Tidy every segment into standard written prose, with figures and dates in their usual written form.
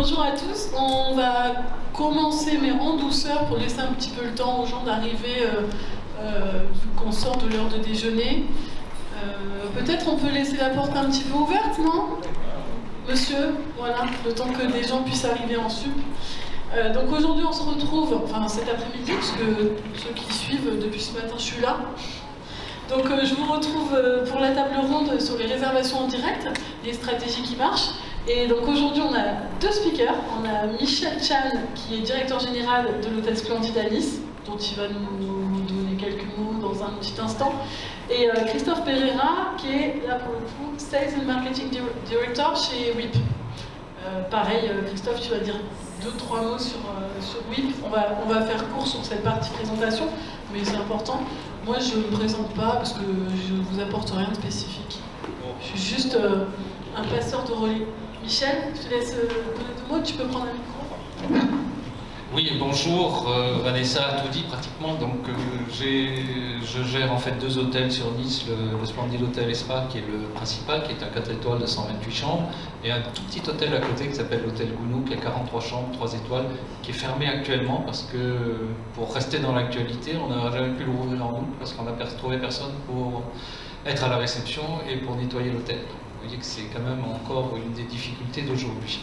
bonjour à tous. On va commencer, mais en douceur, pour laisser un petit peu le temps aux gens d'arriver, vu qu'on sort de l'heure de déjeuner. Peut-être on peut laisser la porte un petit peu ouverte, non? Monsieur, voilà, le temps que des gens puissent arriver en sup. Donc aujourd'hui on se retrouve, enfin cet après-midi, parce que ceux qui suivent depuis ce matin, je suis là. Donc je vous retrouve pour la table ronde sur les réservations en direct, les stratégies qui marchent. Et donc aujourd'hui on a deux speakers. On a Michel Chan, qui est directeur général de l'hôtel Splendide à Nice, dont il va nous donner quelques mots dans un petit instant. Et Christophe Pereira, qui est là pour le coup Sales and Marketing Director chez WIP. Pareil, Christophe, tu vas dire 2-3 mots sur WIP. On va faire court sur cette partie présentation, mais c'est important. Moi, je ne me présente pas parce que je ne vous apporte rien de spécifique. Je suis juste un passeur de relais. Michel, je te laisse donner 2 mots, tu peux prendre un micro. Oui, bonjour, Vanessa a tout dit pratiquement. Donc, je gère en fait 2 hôtels sur Nice, le Splendide Hôtel et Spa qui est le principal, qui est un 4 étoiles de 128 chambres, et un tout petit hôtel à côté qui s'appelle l'hôtel Gounou, qui a 43 chambres, 3 étoiles, qui est fermé actuellement parce que, pour rester dans l'actualité, on n'a jamais pu le rouvrir en août parce qu'on n'a trouvé personne pour être à la réception et pour nettoyer l'hôtel. Vous voyez que c'est quand même encore une des difficultés d'aujourd'hui.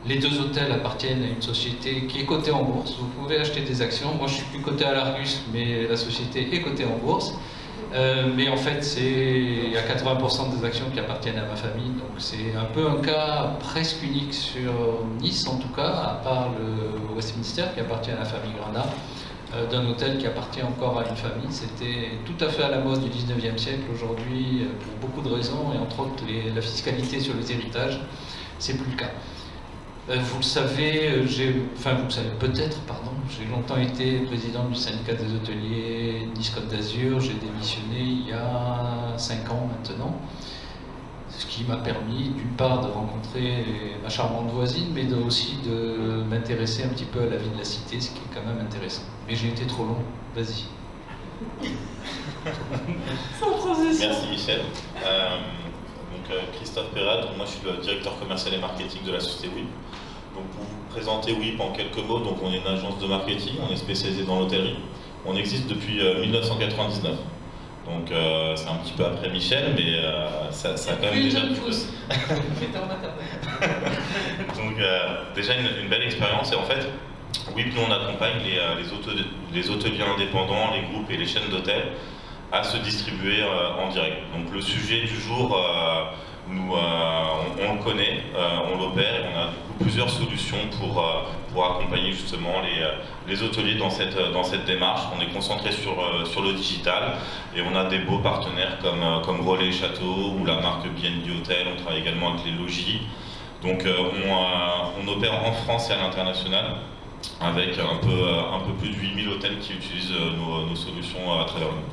Les 2 hôtels appartiennent à une société qui est cotée en bourse. Vous pouvez acheter des actions. Moi, je suis plus coté à l'Argus, mais la société est cotée en bourse. Mais en fait, il y a 80% des actions qui appartiennent à ma famille. Donc, c'est un peu un cas presque unique sur Nice, en tout cas, à part le Westminster qui appartient à la famille Granat, d'un hôtel qui appartient encore à une famille. C'était tout à fait à la mode du 19e siècle. Aujourd'hui, pour beaucoup de raisons, et entre autres la fiscalité sur les héritages, c'est plus le cas. Vous le savez, vous le savez peut-être, pardon, j'ai longtemps été président du syndicat des hôteliers Nice-Côte d'Azur. J'ai démissionné il y a 5 ans maintenant, ce qui m'a permis d'une part de rencontrer ma charmante voisine, mais aussi de m'intéresser un petit peu à la vie de la cité, ce qui est quand même intéressant. Mais j'ai été trop long, vas-y. Sans transition. Merci Michel. Christophe Pereira, moi je suis le directeur commercial et marketing de la société WIP. Donc pour vous présenter WIP en quelques mots, donc on est une agence de marketing, on est spécialisé dans l'hôtellerie. On existe depuis 1999. Donc c'est un petit peu après Michel, mais ça a quand même déjà... Donc déjà une belle expérience, et en fait WIP, nous on accompagne les hôteliers indépendants, les groupes et les chaînes d'hôtels à se distribuer en direct. Donc le sujet du jour, on le connaît, on l'opère, et on a du coup plusieurs solutions pour accompagner justement les hôteliers dans cette démarche. On est concentré sur le digital, et on a des beaux partenaires comme Relais Château ou la marque BNB Hotel. On travaille également avec les logis. Donc on opère en France et à l'international, avec un peu plus de 8000 hôtels qui utilisent nos solutions à travers le monde.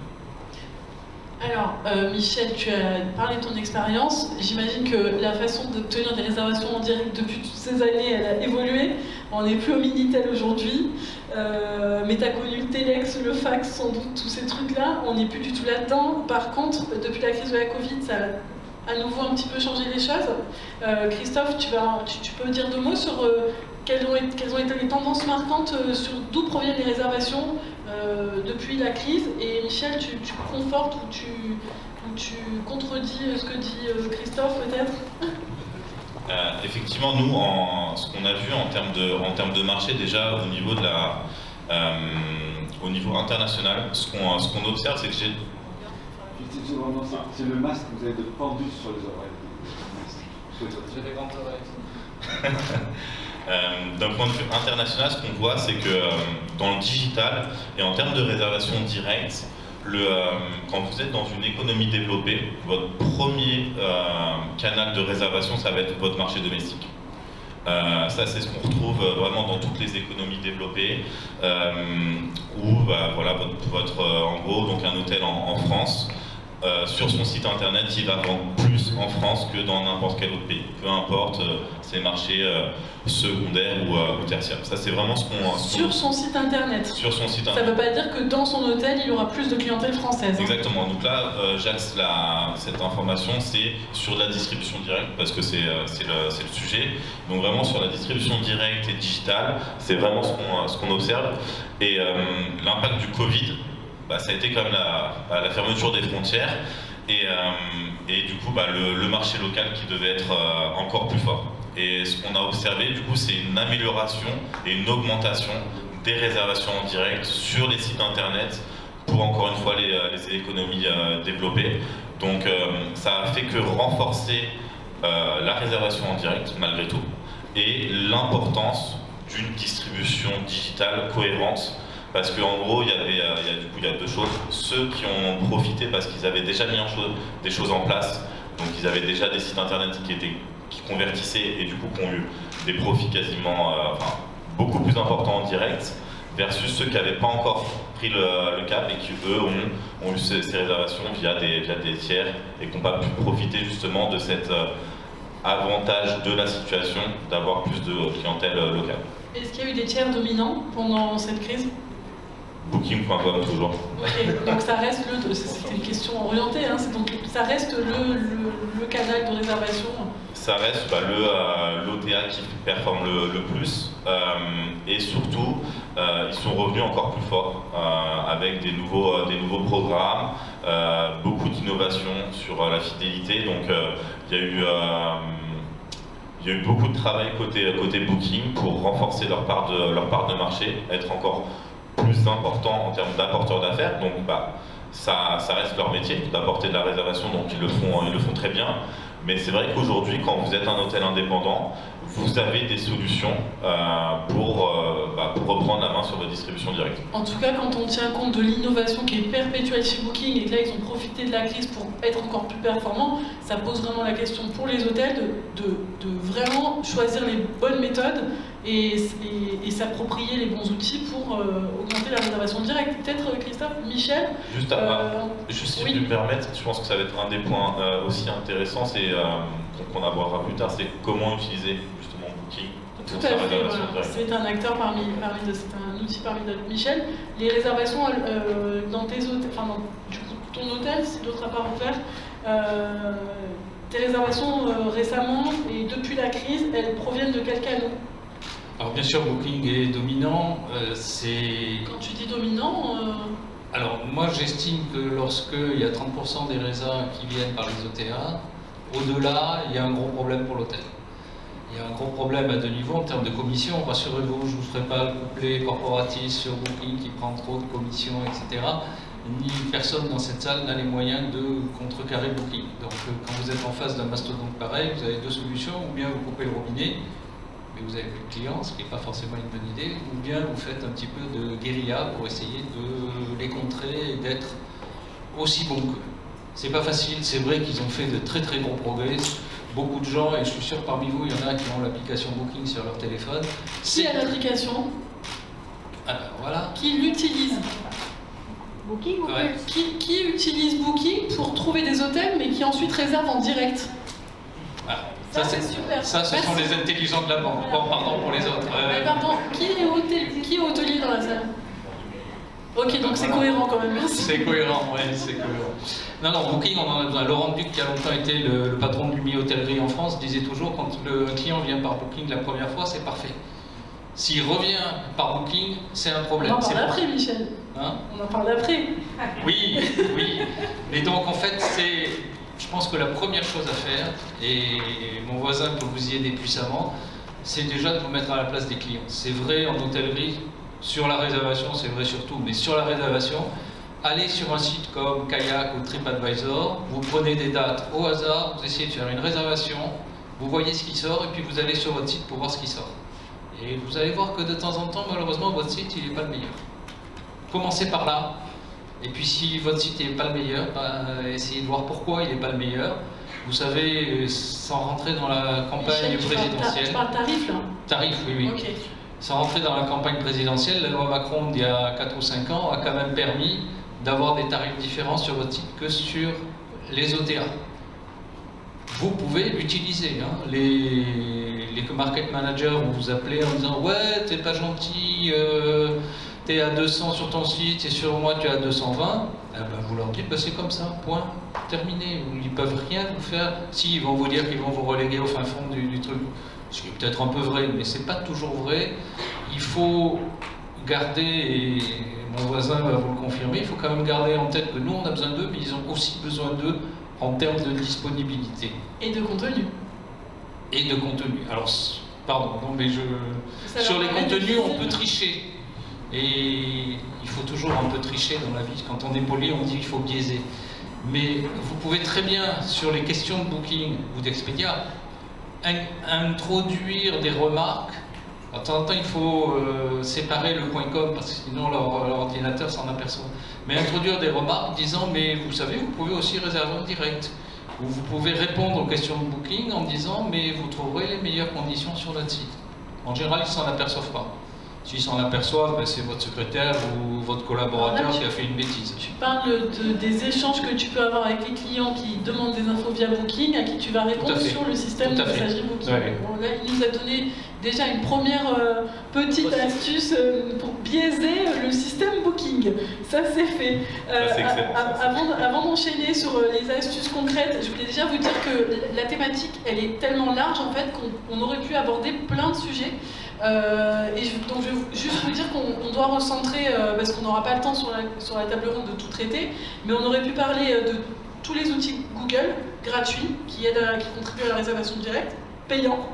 Alors, Michel, tu as parlé de ton expérience. J'imagine que la façon d'obtenir des réservations en direct depuis toutes ces années, elle a évolué. On n'est plus au Minitel aujourd'hui, mais tu as connu le téléx, le fax, sans doute, tous ces trucs-là. On n'est plus du tout là-dedans. Par contre, depuis la crise de la Covid, ça a à nouveau un petit peu changé les choses. Christophe, tu peux dire 2 mots sur quelles ont été les tendances marquantes, sur d'où proviennent les réservations depuis la crise. Et Michel, tu confortes ou tu contredis ce que dit Christophe, peut-être? Effectivement, nous, ce qu'on a vu en termes de marché, déjà au niveau au niveau international, ce qu'on observe, c'est que c'est le masque que vous avez de pendu sur les oreilles. J'ai des grandes oreilles. D'un point de vue international, ce qu'on voit, c'est que dans le digital et en termes de réservation directe, quand vous êtes dans une économie développée, votre premier canal de réservation, ça va être votre marché domestique. Ça, c'est ce qu'on retrouve vraiment dans toutes les économies développées, où voilà, en gros, donc un hôtel en France sur son site internet, il va vendre plus en France que dans n'importe quel autre pays. Peu importe ses marchés secondaires ou tertiaires. Ça, c'est vraiment ce qu'on... Sur son site internet. Sur son site Ça ne internet. veut pas dire que dans son hôtel, il y aura plus de clientèle française. Exactement. Donc là, j'axe cette information, c'est sur la distribution directe, parce que c'est le sujet. Donc vraiment sur la distribution directe et digitale, c'est vraiment ce qu'on observe. Et l'impact du Covid, ça a été quand même la fermeture des frontières et du coup le marché local qui devait être encore plus fort. Et ce qu'on a observé du coup, c'est une amélioration et une augmentation des réservations en direct sur les sites internet pour encore une fois les économies développées. Donc ça a fait que renforcer la réservation en direct malgré tout et l'importance d'une distribution digitale cohérente. Parce qu'en gros, il y a deux choses. Ceux qui ont profité parce qu'ils avaient déjà mis des choses en place, donc ils avaient déjà des sites internet qui convertissaient et du coup qui ont eu des profits quasiment beaucoup plus importants en direct, versus ceux qui n'avaient pas encore pris le cap et qui eux ont eu ces réservations via des tiers et qui n'ont pas pu profiter justement de cet avantage de la situation d'avoir plus de clientèle locale. Est-ce qu'il y a eu des tiers dominants pendant cette crise? Booking.com toujours. Ok, donc ça reste c'était une question orientée, hein, donc ça reste le canal de réservation. Ça reste l'OTA qui performe le plus et surtout ils sont revenus encore plus forts avec des nouveaux programmes, beaucoup d'innovations sur la fidélité. Donc il y a eu beaucoup de travail côté Booking pour renforcer leur part de marché, être encore plus important en termes d'apporteurs d'affaires. Donc ça reste leur métier d'apporter de la réservation, donc ils le font très bien. Mais c'est vrai qu'aujourd'hui, quand vous êtes un hôtel indépendant, vous avez des solutions pour reprendre la main sur votre distribution directe. En tout cas, quand on tient compte de l'innovation qui est perpétuelle chez Booking et que là, ils ont profité de la crise pour être encore plus performants, ça pose vraiment la question pour les hôtels de vraiment choisir les bonnes méthodes et s'approprier les bons outils pour augmenter la réservation directe. Peut-être, Christophe, Michel Juste si tu me permettes, je pense que ça va être un des points aussi intéressants, c'est qu'on abordera plus tard, c'est comment utiliser justement Booking tout pour à sa fait, réservation voilà. directe. C'est un acteur c'est un outil parmi d'autres. Michel, les réservations dans tes hôtels, du coup, ton hôtel, si d'autres n'ont pas ouvert, tes réservations récemment et depuis la crise, elles proviennent de quel canal? Alors bien sûr, Booking est dominant. Quand tu dis dominant, Alors moi j'estime que lorsqu'il y a 30% des résas qui viennent par les OTA, au-delà, il y a un gros problème pour l'hôtel. Il y a un gros problème à deux niveaux en termes de commission. Rassurez-vous, je ne vous ferai pas le couplet corporatiste sur Booking qui prend trop de commissions, etc. Ni personne dans cette salle n'a les moyens de contrecarrer Booking. Donc quand vous êtes en face d'un mastodonte pareil, vous avez deux solutions. Ou bien vous coupez le robinet, mais vous n'avez plus de clients, ce qui n'est pas forcément une bonne idée. Ou bien vous faites un petit peu de guérilla pour essayer de les contrer et d'être aussi bons qu'eux. C'est pas facile, c'est vrai qu'ils ont fait de très très gros progrès. Beaucoup de gens, et je suis sûr parmi vous, il y en a qui ont l'application Booking sur leur téléphone. qui a l'application? Alors voilà. Qui l'utilise? Booking ou Ouais. Pulse? Qui utilise Booking pour trouver des hôtels, mais qui ensuite réserve en direct? Voilà. Ça, c'est super. Ça, ce sont Merci. les intelligents de la banque. Bon, pardon pour les autres. Pardon, qui est hôtelier dans la salle? Ok, donc c'est cohérent quand même, merci. C'est cohérent, ouais, c'est cohérent. Non, Booking, on en a besoin. Laurent Duc, qui a longtemps été le patron de l'Umi Hôtellerie en France, disait toujours quand le client vient par Booking la première fois, c'est parfait. S'il revient par Booking, c'est un problème. On en parle après, Michel. Hein? On en parle après. Oui. Mais donc en fait, je pense que la première chose à faire, et mon voisin peut vous y aider puissamment, c'est déjà de vous mettre à la place des clients. C'est vrai en hôtellerie, sur la réservation, c'est vrai surtout, mais sur la réservation, allez sur un site comme Kayak ou TripAdvisor, vous prenez des dates au hasard, vous essayez de faire une réservation, vous voyez ce qui sort, et puis vous allez sur votre site pour voir ce qui sort. Et vous allez voir que de temps en temps, malheureusement, votre site, il n'est pas le meilleur. Commencez par là, et puis si votre site n'est pas le meilleur, essayez de voir pourquoi il n'est pas le meilleur. Vous savez, sans rentrer dans la campagne Michel, présidentielle... Tu parles tarif là? Tarif, oui. Ok. Sans rentrer dans la campagne présidentielle, la loi Macron d'il y a 4 ou 5 ans a quand même permis d'avoir des tarifs différents sur votre site que sur les OTA. Vous pouvez l'utiliser. Hein. Les market managers vont vous appeler en disant « Ouais, t'es pas gentil, t'es à 200 sur ton site et sur moi tu es à 220 ». Eh ben, vous leur dites bah, « C'est comme ça, point, terminé ». Ils ne peuvent rien vous faire. Si, ils vont vous dire qu'ils vont vous reléguer au fin fond du truc. Ce qui est peut-être un peu vrai, mais c'est pas toujours vrai. Il faut garder, et mon voisin va vous le confirmer, il faut quand même garder en tête que nous on a besoin d'eux, mais ils ont aussi besoin d'eux en termes de disponibilité. Et de contenu. Et de contenu. Alors, pardon, non mais sur les contenus, on peut tricher. Et il faut toujours un peu tricher dans la vie. Quand on est poli, on dit qu'il faut biaiser. Mais vous pouvez très bien, sur les questions de Booking ou d'Expedia, introduire des remarques. De temps en temps, il faut séparer le .com parce que sinon leur ordinateur s'en aperçoit. Mais introduire des remarques disant mais vous savez, vous pouvez aussi réserver en direct. Ou vous pouvez répondre aux questions de Booking en disant mais vous trouverez les meilleures conditions sur notre site. En général, ils ne s'en aperçoivent pas. S'ils s'en aperçoivent, ben, c'est votre secrétaire ou votre collaborateur qui a fait une bêtise. Tu parles des échanges que tu peux avoir avec les clients qui demandent des infos via Booking, à qui tu vas répondre sur le système de messagerie Booking. Ouais. Bon, là, il nous a donné déjà une première petite astuce pour biaiser le système Booking. Ça, c'est fait. Avant d'enchaîner sur les astuces concrètes, je voulais déjà vous dire que la thématique, elle est tellement large en fait qu'on aurait pu aborder plein de sujets. Donc je vais juste vous dire qu'on doit recentrer, parce qu'on n'aura pas le temps sur la table ronde de tout traiter, mais on aurait pu parler de tous les outils Google gratuits qui contribuent à la réservation directe, payants,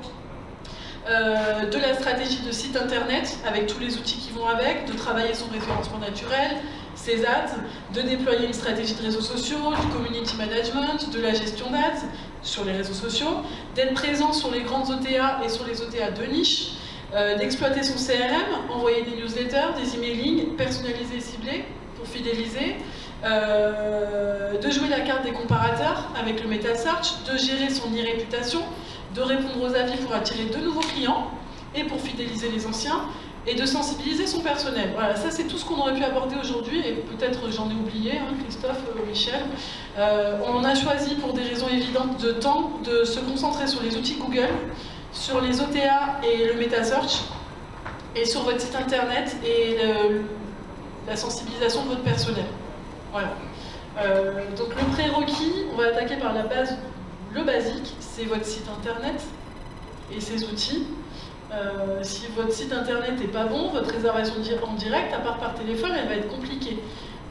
de la stratégie de site internet avec tous les outils qui vont avec, de travailler son référencement naturel, ses ads, de déployer une stratégie de réseaux sociaux, du community management, de la gestion d'ads sur les réseaux sociaux, d'être présent sur les grandes OTA et sur les OTA de niche, d'exploiter son CRM, envoyer des newsletters, des emailing personnalisés et ciblés pour fidéliser, de jouer la carte des comparateurs avec le meta search, de gérer son e-réputation, de répondre aux avis pour attirer de nouveaux clients et pour fidéliser les anciens, et de sensibiliser son personnel. Voilà, ça c'est tout ce qu'on aurait pu aborder aujourd'hui, et peut-être j'en ai oublié, hein, Christophe, Michel. On a choisi pour des raisons évidentes de temps de se concentrer sur les outils Google, sur les OTA et le meta search, et sur votre site internet et la sensibilisation de votre personnel. Voilà. Donc le prérequis, on va attaquer par la base, le basique, c'est votre site internet et ses outils. Si votre site internet n'est pas bon, votre réservation en direct, à part par téléphone, elle va être compliquée.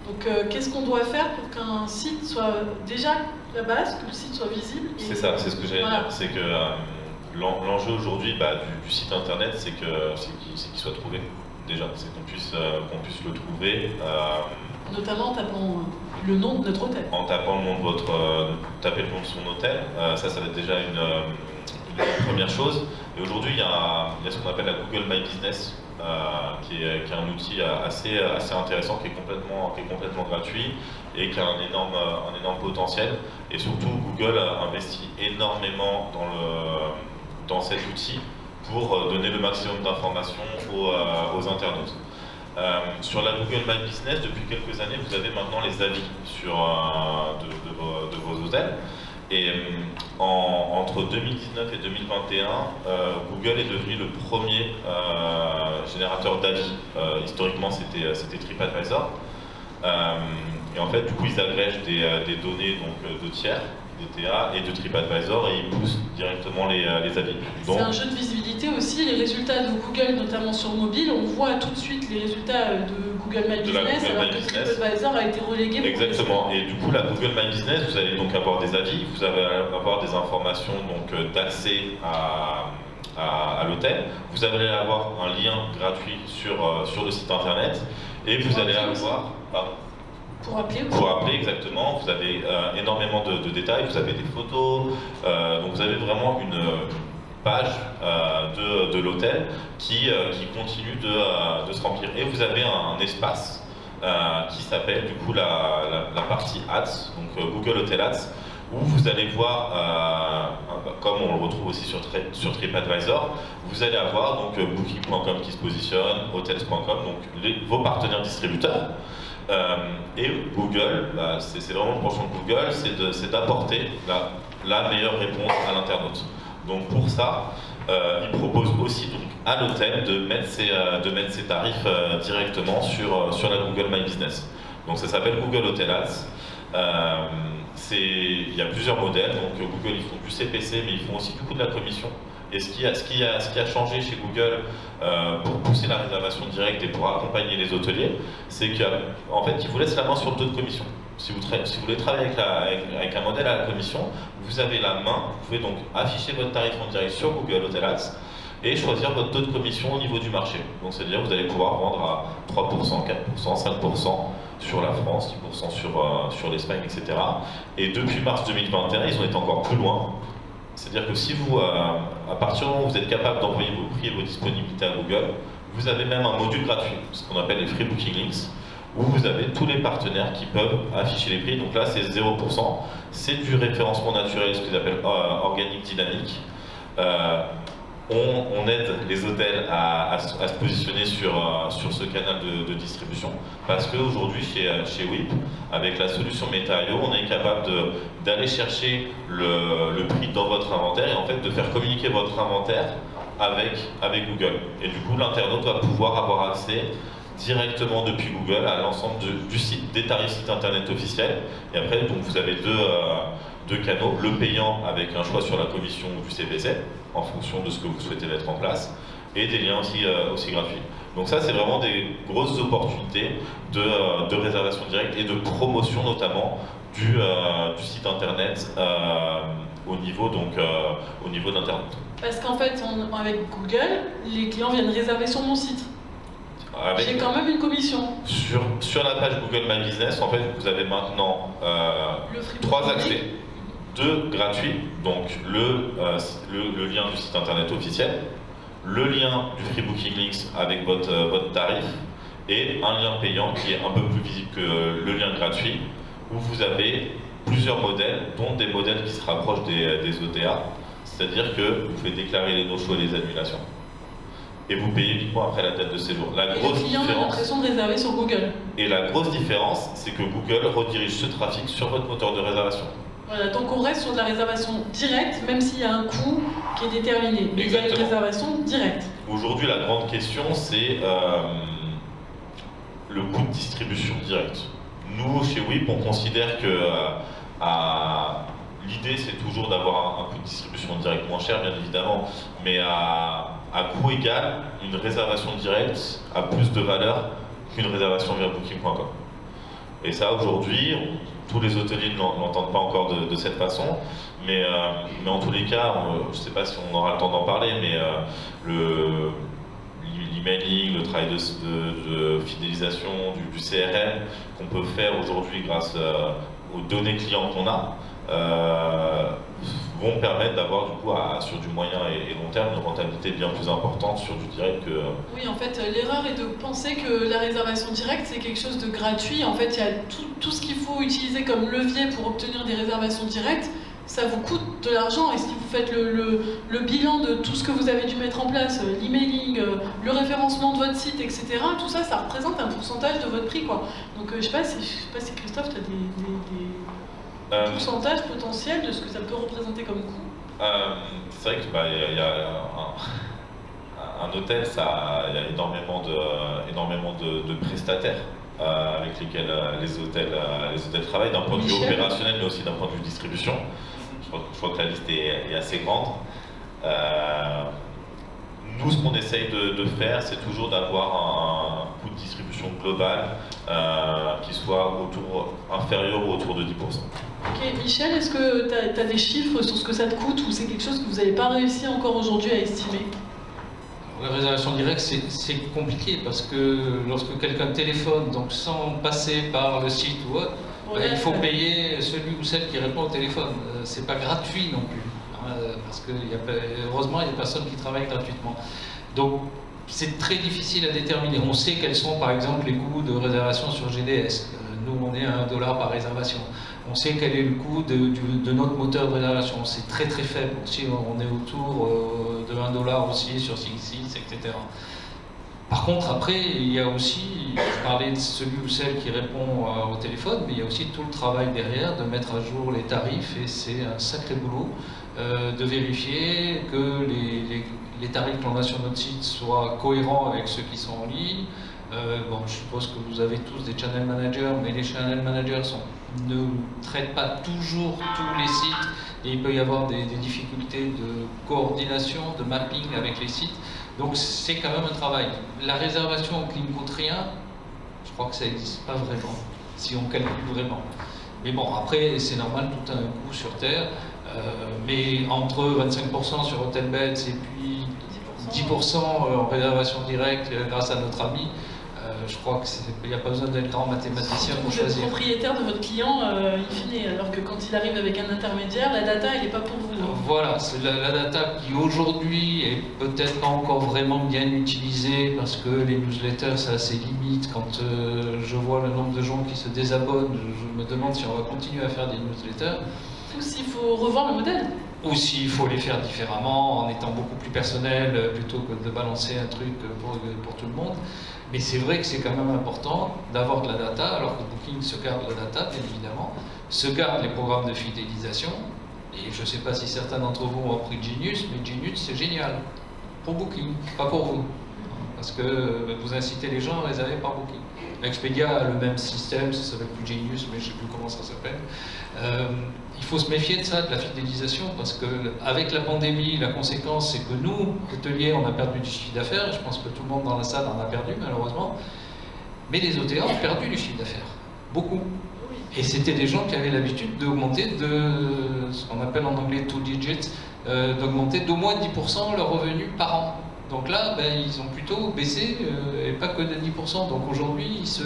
Donc qu'est-ce qu'on doit faire pour qu'un site soit déjà la base, que le site soit visible? C'est ça, c'est ce que j'allais dire. C'est que l'enjeu aujourd'hui du site internet, c'est qu'il soit trouvé. Déjà, c'est qu'on puisse le trouver. Notamment en tapant le nom de notre hôtel. En tapant le nom de taper le nom de son hôtel, ça va être déjà une première chose. Et aujourd'hui, il y a ce qu'on appelle la Google My Business, qui est un outil assez intéressant, qui est complètement gratuit et qui a un énorme potentiel. Et surtout, Google investit énormément dans cet outil pour donner le maximum d'informations aux internautes. Sur la Google My Business, depuis quelques années, vous avez maintenant les avis de vos hôtels. Et entre 2019 et 2021, Google est devenu le premier générateur d'avis. Historiquement, c'était TripAdvisor. Et en fait, du coup, ils agrègent des données donc, de tiers, d'OTA et de TripAdvisor, et ils poussent directement les avis. C'est un jeu de visibilité aussi. Les résultats de Google, notamment sur mobile, on voit tout de suite les résultats de Google My Business, alors que TripAdvisor a été relégué. Exactement. Et du coup, la Google My Business, vous allez donc avoir des avis, vous allez avoir des informations d'accès à l'hôtel. Vous allez avoir un lien gratuit sur le site internet, et vous allez avoir... Pour appeler aussi. Pour appeler, exactement. Vous avez énormément de détails, vous avez des photos, donc vous avez vraiment une page de l'hôtel qui continue de se remplir. Et vous avez un espace qui s'appelle du coup la partie Ads, donc Google Hotel Ads, où vous allez voir, comme on le retrouve aussi sur TripAdvisor, vous allez avoir donc Booking.com qui se positionne, Hotels.com, donc vos partenaires distributeurs. Et Google, c'est vraiment le penchant de Google, c'est d'apporter la meilleure réponse à l'internaute. Donc pour ça, il propose aussi donc, à l'hôtel de mettre ses tarifs directement sur la Google My Business. Donc ça s'appelle Google Hotel Ads. Il y a plusieurs modèles, donc Google ils font du CPC mais ils font aussi beaucoup de la commission. Et ce qui a changé chez Google pour pousser la réservation directe et pour accompagner les hôteliers, c'est qu'en fait ils vous laissent la main sur le taux de commission. Si vous voulez travailler avec un modèle à la commission, vous avez la main, vous pouvez donc afficher votre tarif en direct sur Google Hotel Ads et choisir votre taux de commission au niveau du marché. Donc c'est-à-dire que vous allez pouvoir vendre à 3%, 4%, 5% sur la France, 10% sur l'Espagne, etc. Et depuis mars 2021, ils ont été encore plus loin. C'est-à-dire que si vous, à partir du moment où vous êtes capable d'envoyer vos prix et vos disponibilités à Google, vous avez même un module gratuit, ce qu'on appelle les Free Booking Links, où vous avez tous les partenaires qui peuvent afficher les prix. Donc là, c'est 0%. C'est du référencement naturel, ce qu'ils appellent organique dynamique. On aide les hôtels à se positionner sur ce canal de distribution parce qu'aujourd'hui chez WIP, avec la solution Meta.io, on est capable d'aller chercher le prix dans votre inventaire et en fait de faire communiquer votre inventaire avec Google. Et du coup, l'internaute va pouvoir avoir accès directement depuis Google à l'ensemble du site, des tarifs sites internet officiels. Et après, donc, vous avez deux canaux, le payant avec un choix sur la commission ou du CPC, en fonction de ce que vous souhaitez mettre en place, et des liens aussi gratuits. Donc ça, c'est vraiment des grosses opportunités de réservation directe et de promotion notamment du site internet au niveau d'internet. Parce qu'en fait, avec Google, les clients viennent réserver sur mon site. J'ai quand même une commission. Sur la page Google My Business, en fait, vous avez maintenant 3 accès. 2 gratuits, donc le lien du site internet officiel, le lien du Free Booking Links avec votre tarif, et un lien payant qui est un peu plus visible que le lien gratuit, où vous avez plusieurs modèles, dont des modèles qui se rapprochent des OTA, c'est-à-dire que vous pouvez déclarer les no-shows et les annulations. Et vous payez uniquement après la date de séjour. Le client a l'impression de réserver sur Google. Et la grosse différence, c'est que Google redirige ce trafic sur votre moteur de réservation. Voilà, donc on reste sur de la réservation directe, même s'il y a un coût qui est déterminé. Mais il y a une réservation directe. Aujourd'hui, la grande question, c'est le coût de distribution directe. Nous, chez WIP, on considère que l'idée, c'est toujours d'avoir un coût de distribution direct moins cher, bien évidemment, mais à coût égal, une réservation directe a plus de valeur qu'une réservation via Booking.com. Et ça, aujourd'hui, tous les hôteliers ne l'entendent pas encore de cette façon, mais en tous les cas, je ne sais pas si on aura le temps d'en parler, mais l'emailing, le travail de fidélisation, du CRM qu'on peut faire aujourd'hui grâce aux données clients qu'on a, vont permettre d'avoir du coup sur du moyen et long terme une rentabilité bien plus importante sur du direct que... Oui, en fait, l'erreur est de penser que la réservation directe c'est quelque chose de gratuit. En fait, il y a tout ce qu'il faut utiliser comme levier pour obtenir des réservations directes. Ça vous coûte de l'argent et si vous faites le bilan de tout ce que vous avez dû mettre en place, l'emailing, le référencement de votre site, etc., tout ça, ça représente un pourcentage de votre prix, quoi. Donc je sais pas si Christophe, tu as des pourcentages potentiels de ce que ça peut représenter comme coût. C'est vrai que y a un hôtel, il y a énormément de prestataires avec lesquels les hôtels travaillent d'un point de vue opérationnel mais aussi d'un point de vue distribution. Je crois que la liste est assez grande. Nous, ce qu'on essaye de faire, c'est toujours d'avoir un coût de distribution global qui soit inférieur ou autour de 10%. Ok, Michel, est-ce que tu as des chiffres sur ce que ça te coûte ou c'est quelque chose que vous n'avez pas réussi encore aujourd'hui à estimer? La réservation directe, c'est compliqué parce que lorsque quelqu'un téléphone, donc sans passer par le site ou autre, il faut payer celui ou celle qui répond au téléphone. C'est pas gratuit non plus, parce que heureusement, il y a personne qui travaille gratuitement. Donc, c'est très difficile à déterminer. On sait quels sont par exemple les coûts de réservation sur GDS. Nous, on est à $1 par réservation. On sait quel est le coût de notre moteur de réservation. C'est très très faible. Aussi, on est autour de $1 aussi sur SingSix, etc. Par contre, après, il y a aussi, je parlais de celui ou celle qui répond au téléphone, mais il y a aussi tout le travail derrière de mettre à jour les tarifs, et c'est un sacré boulot de vérifier que les tarifs qu'on a sur notre site soient cohérents avec ceux qui sont en ligne. Bon, je suppose que vous avez tous des channel managers, mais les channel managers ne traitent pas toujours tous les sites, et il peut y avoir des difficultés de coordination, de mapping avec les sites. Donc c'est quand même un travail. La réservation qui ne coûte rien, je crois que ça n'existe pas vraiment, si on calcule vraiment. Mais bon, après, c'est normal, tout a un coût sur Terre. Mais entre 25% sur Hotelbeds et puis 10% en réservation directe grâce à notre ami, je crois qu'il n'y a pas besoin d'être grand mathématicien pour choisir. Vous êtes propriétaire de votre client in fine, alors que quand il arrive avec un intermédiaire, la data, elle n'est pas pour vous. Voilà, c'est la data qui aujourd'hui est peut-être pas encore vraiment bien utilisée, parce que les newsletters, ça a ses limites. Quand je vois le nombre de gens qui se désabonnent, je me demande si on va continuer à faire des newsletters. Ou s'il faut revoir le modèle. Ou s'il faut les faire différemment, en étant beaucoup plus personnel, plutôt que de balancer un truc pour tout le monde. Mais c'est vrai que c'est quand même important d'avoir de la data, alors que Booking se garde la data, bien évidemment, se garde les programmes de fidélisation. Et je ne sais pas si certains d'entre vous ont appris Genius, mais Genius c'est génial. Pour Booking, pas pour vous. Parce que vous incitez les gens à réserver par Booking. Expedia a le même système, ça s'appelle plus Genius, mais je ne sais plus comment ça s'appelle. Il faut se méfier de ça, de la fidélisation, parce qu'avec la pandémie, la conséquence, c'est que nous, hôteliers, on a perdu du chiffre d'affaires. Je pense que tout le monde dans la salle en a perdu, malheureusement. Mais les OTA ont perdu du chiffre d'affaires. Beaucoup. Et c'était des gens qui avaient l'habitude d'augmenter de ce qu'on appelle en anglais 2 digits, d'augmenter d'au moins 10% leurs revenus par an. Donc là, ils ont plutôt baissé, et pas que de 10%. Donc aujourd'hui, ils se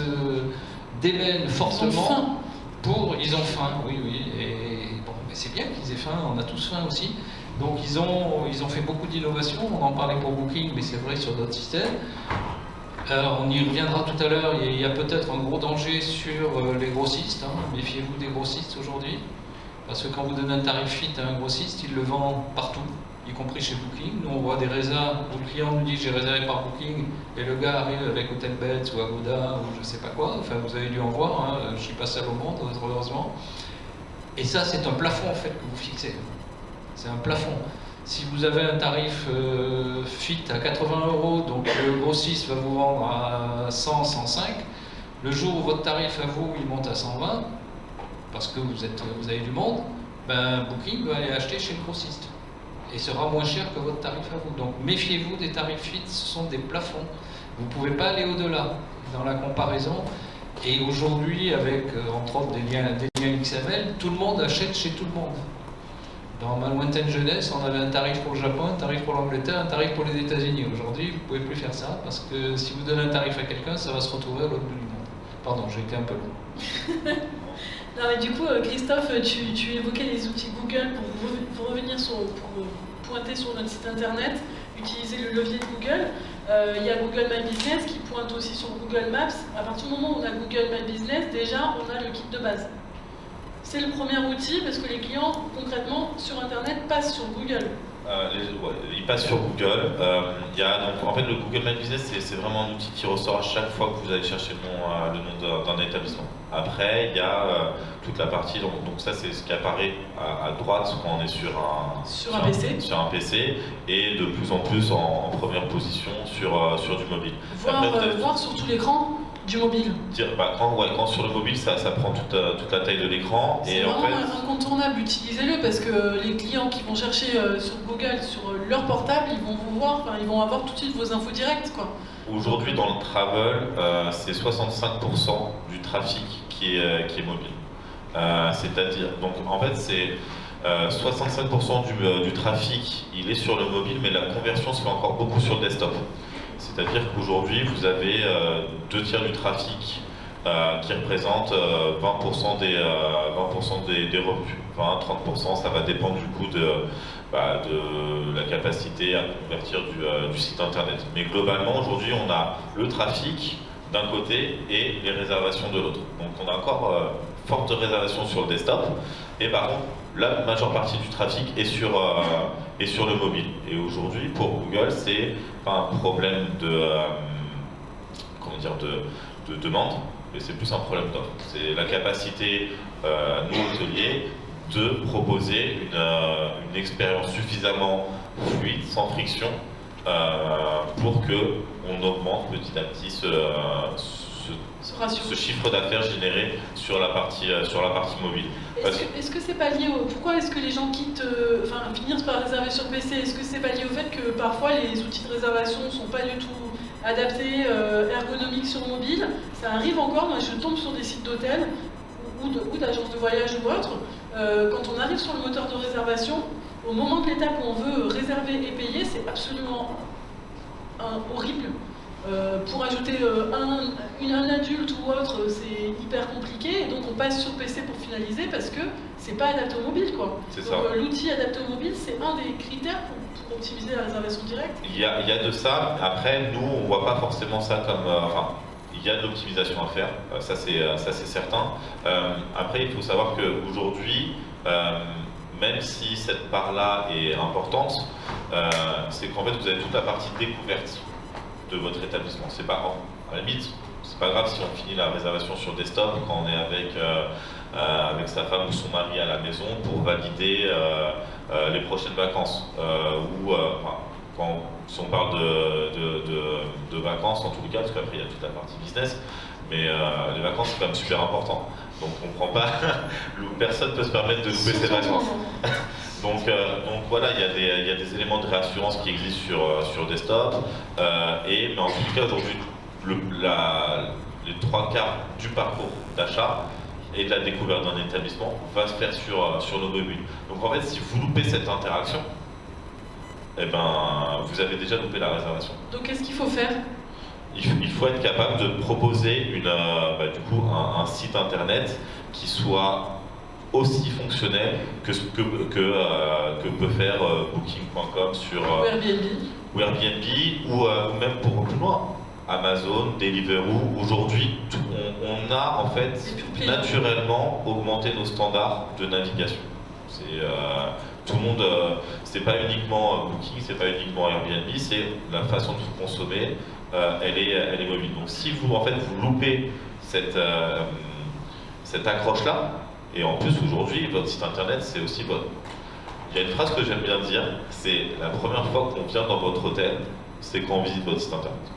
démènent fortement Ils ont faim, oui. Et bon, c'est bien qu'ils aient faim, on a tous faim aussi. Donc ils ont fait beaucoup d'innovations, on en parlait pour Booking, mais c'est vrai sur d'autres systèmes. On y reviendra tout à l'heure, il y a peut-être un gros danger sur les grossistes. Méfiez-vous des grossistes aujourd'hui. Parce que quand vous donnez un tarif fit à un grossiste, il le vend partout, y compris chez Booking. Nous, on voit des résas où le client nous dit j'ai réservé par Booking, et le gars arrive avec Hotelbeds ou Agoda ou je sais pas quoi. Enfin, vous avez dû en voir, je suis pas seul au monde, heureusement. Et ça, c'est un plafond en fait que vous fixez. C'est un plafond. Si vous avez un tarif fit à 80 €, donc le grossiste va vous vendre à 100, 105, le jour où votre tarif à vous il monte à 120, parce que vous avez du monde, Booking va aller acheter chez le grossiste et sera moins cher que votre tarif à vous. Donc méfiez-vous des tarifs fit, ce sont des plafonds. Vous ne pouvez pas aller au-delà dans la comparaison. Et aujourd'hui, avec entre autres des liens XML, tout le monde achète chez tout le monde. Dans ma lointaine jeunesse, on avait un tarif pour le Japon, un tarif pour l'Angleterre, un tarif pour les États-Unis. Aujourd'hui, vous ne pouvez plus faire ça, parce que si vous donnez un tarif à quelqu'un, ça va se retrouver à l'autre bout du monde. Pardon, j'ai été un peu long. Non, mais du coup, Christophe, tu évoquais les outils Google pour revenir pour pointer sur notre site internet, utiliser le levier de Google. Il y a Google My Business qui pointe aussi sur Google Maps. À partir du moment où on a Google My Business, déjà, on a le kit de base. C'est le premier outil parce que les clients, concrètement, sur Internet, passent sur Google. Ils passent sur Google. Donc, en fait, le Google My Business, c'est vraiment un outil qui ressort à chaque fois que vous allez chercher le nom d'un établissement. Après, il y a toute la partie, donc ça c'est ce qui apparaît à droite quand on est sur un PC, et de plus en plus en première position sur du mobile. Voir sur tout l'écran du mobile. Quand sur le mobile, ça prend toute la taille de l'écran. C'est vraiment incontournable, utilisez-le, parce que les clients qui vont chercher sur Google, sur leur portable, ils vont vous voir, ils vont avoir tout de suite vos infos directes, quoi. Aujourd'hui, dans le travel, c'est 65% du trafic qui est mobile. C'est-à-dire, donc en fait, c'est 65% du trafic, il est sur le mobile, mais la conversion se fait encore beaucoup sur le desktop. C'est-à-dire qu'aujourd'hui, vous avez 2/3 du trafic qui représente 20% des revenus. 20-30%, ça va dépendre du coup de la capacité à convertir du site internet. Mais globalement, aujourd'hui, on a le trafic d'un côté et les réservations de l'autre. Donc on a encore forte réservation sur le desktop, et par contre, la majeure partie du trafic est sur le mobile. Et aujourd'hui, pour Google, c'est pas un problème comment dire, de demande, mais c'est plus un problème d'offre. C'est la capacité, nous hôteliers, de proposer une expérience suffisamment fluide, sans friction, pour qu'on augmente petit à petit ce chiffre d'affaires généré sur la partie mobile. Est-ce que c'est pas lié au... Pourquoi est-ce que les gens finissent par réserver sur PC? Est-ce que c'est pas lié au fait que parfois les outils de réservation ne sont pas du tout adaptés, ergonomiques sur mobile? Ça arrive encore, moi je tombe sur des sites d'hôtels ou d'agences de voyage ou autres, quand on arrive sur le moteur de réservation, au moment de l'étape où on veut réserver et payer, c'est absolument horrible. Pour ajouter un adulte ou autre, c'est hyper compliqué, et donc on passe sur PC pour finaliser parce que c'est pas adapté au mobile, quoi. Donc l'outil adapté au mobile, c'est un des critères pour optimiser la réservation directe. Il y a de ça. Après, nous, on voit pas forcément ça comme... il y a de l'optimisation à faire, ça c'est certain. Après, il faut savoir qu'aujourd'hui, même si cette part-là est importante, c'est qu'en fait, vous avez toute la partie découverte de votre établissement. C'est pas, à la limite, c'est pas grave si on finit la réservation sur desktop quand on est avec sa femme ou son mari à la maison pour valider les prochaines vacances. Si on parle de vacances en tout cas, parce qu'après il y a toute la partie business, mais les vacances c'est quand même super important. Donc on prend pas, personne ne peut se permettre de louper ses vacances. Donc voilà, il y a des éléments de réassurance qui existent sur desktop, mais en tout cas aujourd'hui, les 3 quarts du parcours d'achat et de la découverte d'un établissement va se faire sur nos mobiles. Donc en fait, si vous loupez cette interaction, eh ben, vous avez déjà loupé la réservation. Donc qu'est-ce qu'il faut faire ? Il faut être capable de proposer un site internet qui soit aussi fonctionnel que ce que peut faire Booking.com sur ou Airbnb ou même pour plus loin, Amazon, Deliveroo. Aujourd'hui, on a en fait naturellement augmenté nos standards de navigation. Tout le monde, c'est pas uniquement Booking, c'est pas uniquement Airbnb, c'est la façon de vous consommer, elle est mobile. Donc si vous loupez cette accroche-là, et en plus aujourd'hui, votre site internet, c'est aussi votre... Il y a une phrase que j'aime bien dire, c'est la première fois qu'on vient dans votre hôtel, c'est quand on visite votre site internet.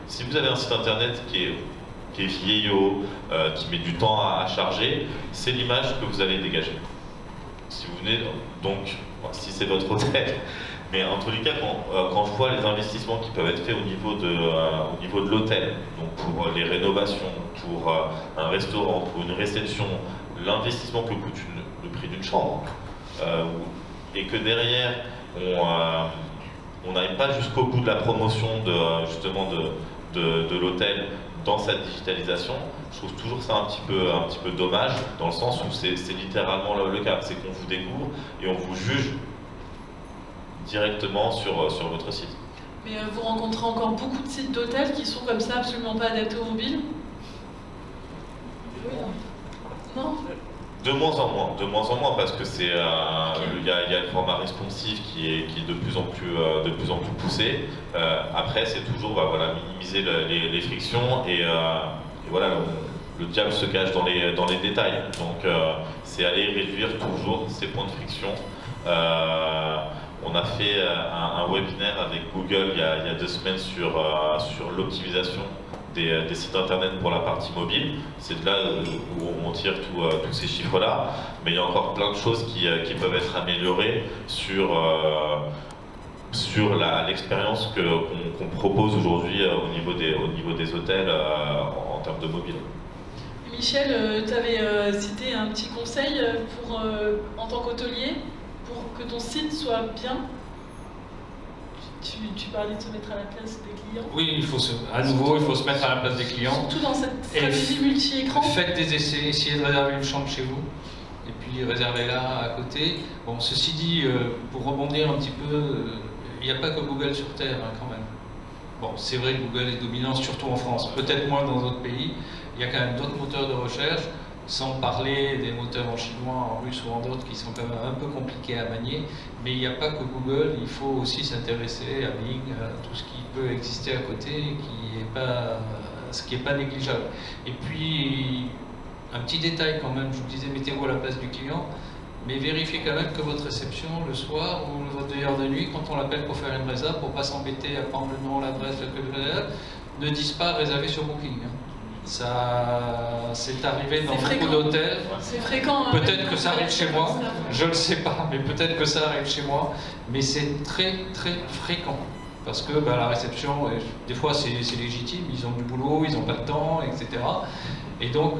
Si vous avez un site internet qui est vieillot, qui met du temps à charger, c'est l'image que vous allez dégager. Si vous venez, donc, si c'est votre hôtel, mais en tous les cas, quand je vois les investissements qui peuvent être faits au niveau de l'hôtel, donc pour les rénovations, pour un restaurant, pour une réception, l'investissement que coûte le prix d'une chambre, et que derrière, on n'arrive pas jusqu'au bout de la promotion de l'hôtel dans cette digitalisation, je trouve toujours ça un petit peu dommage, dans le sens où c'est littéralement le cas, c'est qu'on vous découvre et on vous juge directement sur votre site. Mais vous rencontrez encore beaucoup de sites d'hôtels qui sont comme ça, absolument pas adaptés au mobile? Oui. Non? De moins en moins, parce que il y a le format responsive qui est de plus en plus poussé. Après, c'est toujours minimiser les frictions et voilà, le diable se cache dans les détails. Donc, c'est aller réduire toujours ces points de friction. On a fait un webinaire avec Google il y a 2 semaines sur l'optimisation des sites internet pour la partie mobile. C'est de là où on tire tous ces chiffres-là. Mais il y a encore plein de choses qui peuvent être améliorées sur l'expérience qu'on propose aujourd'hui au niveau des hôtels en termes de mobile. Michel, tu avais cité un petit conseil en tant qu'hôtelier pour que ton site soit bien. Tu parlais de se mettre à la place des clients. Oui, il faut se mettre à la place des clients. Surtout dans cette stratégie multi-écran. Faites des essais, essayez de réserver une chambre chez vous, et puis réservez-la à côté. Bon, ceci dit, pour rebondir un petit peu, il n'y a pas que Google sur Terre, quand même. Bon, c'est vrai que Google est dominant, surtout en France, peut-être moins dans d'autres pays. Il y a quand même d'autres moteurs de recherche. sans parler des moteurs en chinois, en russe ou en d'autres qui sont quand même un peu compliqués à manier. Mais il n'y a pas que Google, il faut aussi s'intéresser à Bing, à tout ce qui peut exister à côté, ce qui n'est pas négligeable. Et puis, un petit détail quand même, je vous disais, mettez-vous à la place du client, mais vérifiez quand même que votre réception, le soir ou votre veilleur de nuit, quand on l'appelle pour faire une résa, pour ne pas s'embêter à prendre le nom, l'adresse, ne disent pas réservé sur Booking. Ça, c'est arrivé dans beaucoup d'hôtels. C'est fréquent. Peut-être que ça arrive chez moi, je ne le sais pas, mais peut-être que ça arrive chez moi. Mais c'est très très fréquent. Parce que la réception, des fois c'est légitime, ils ont du boulot, ils n'ont pas de temps, etc. Et donc,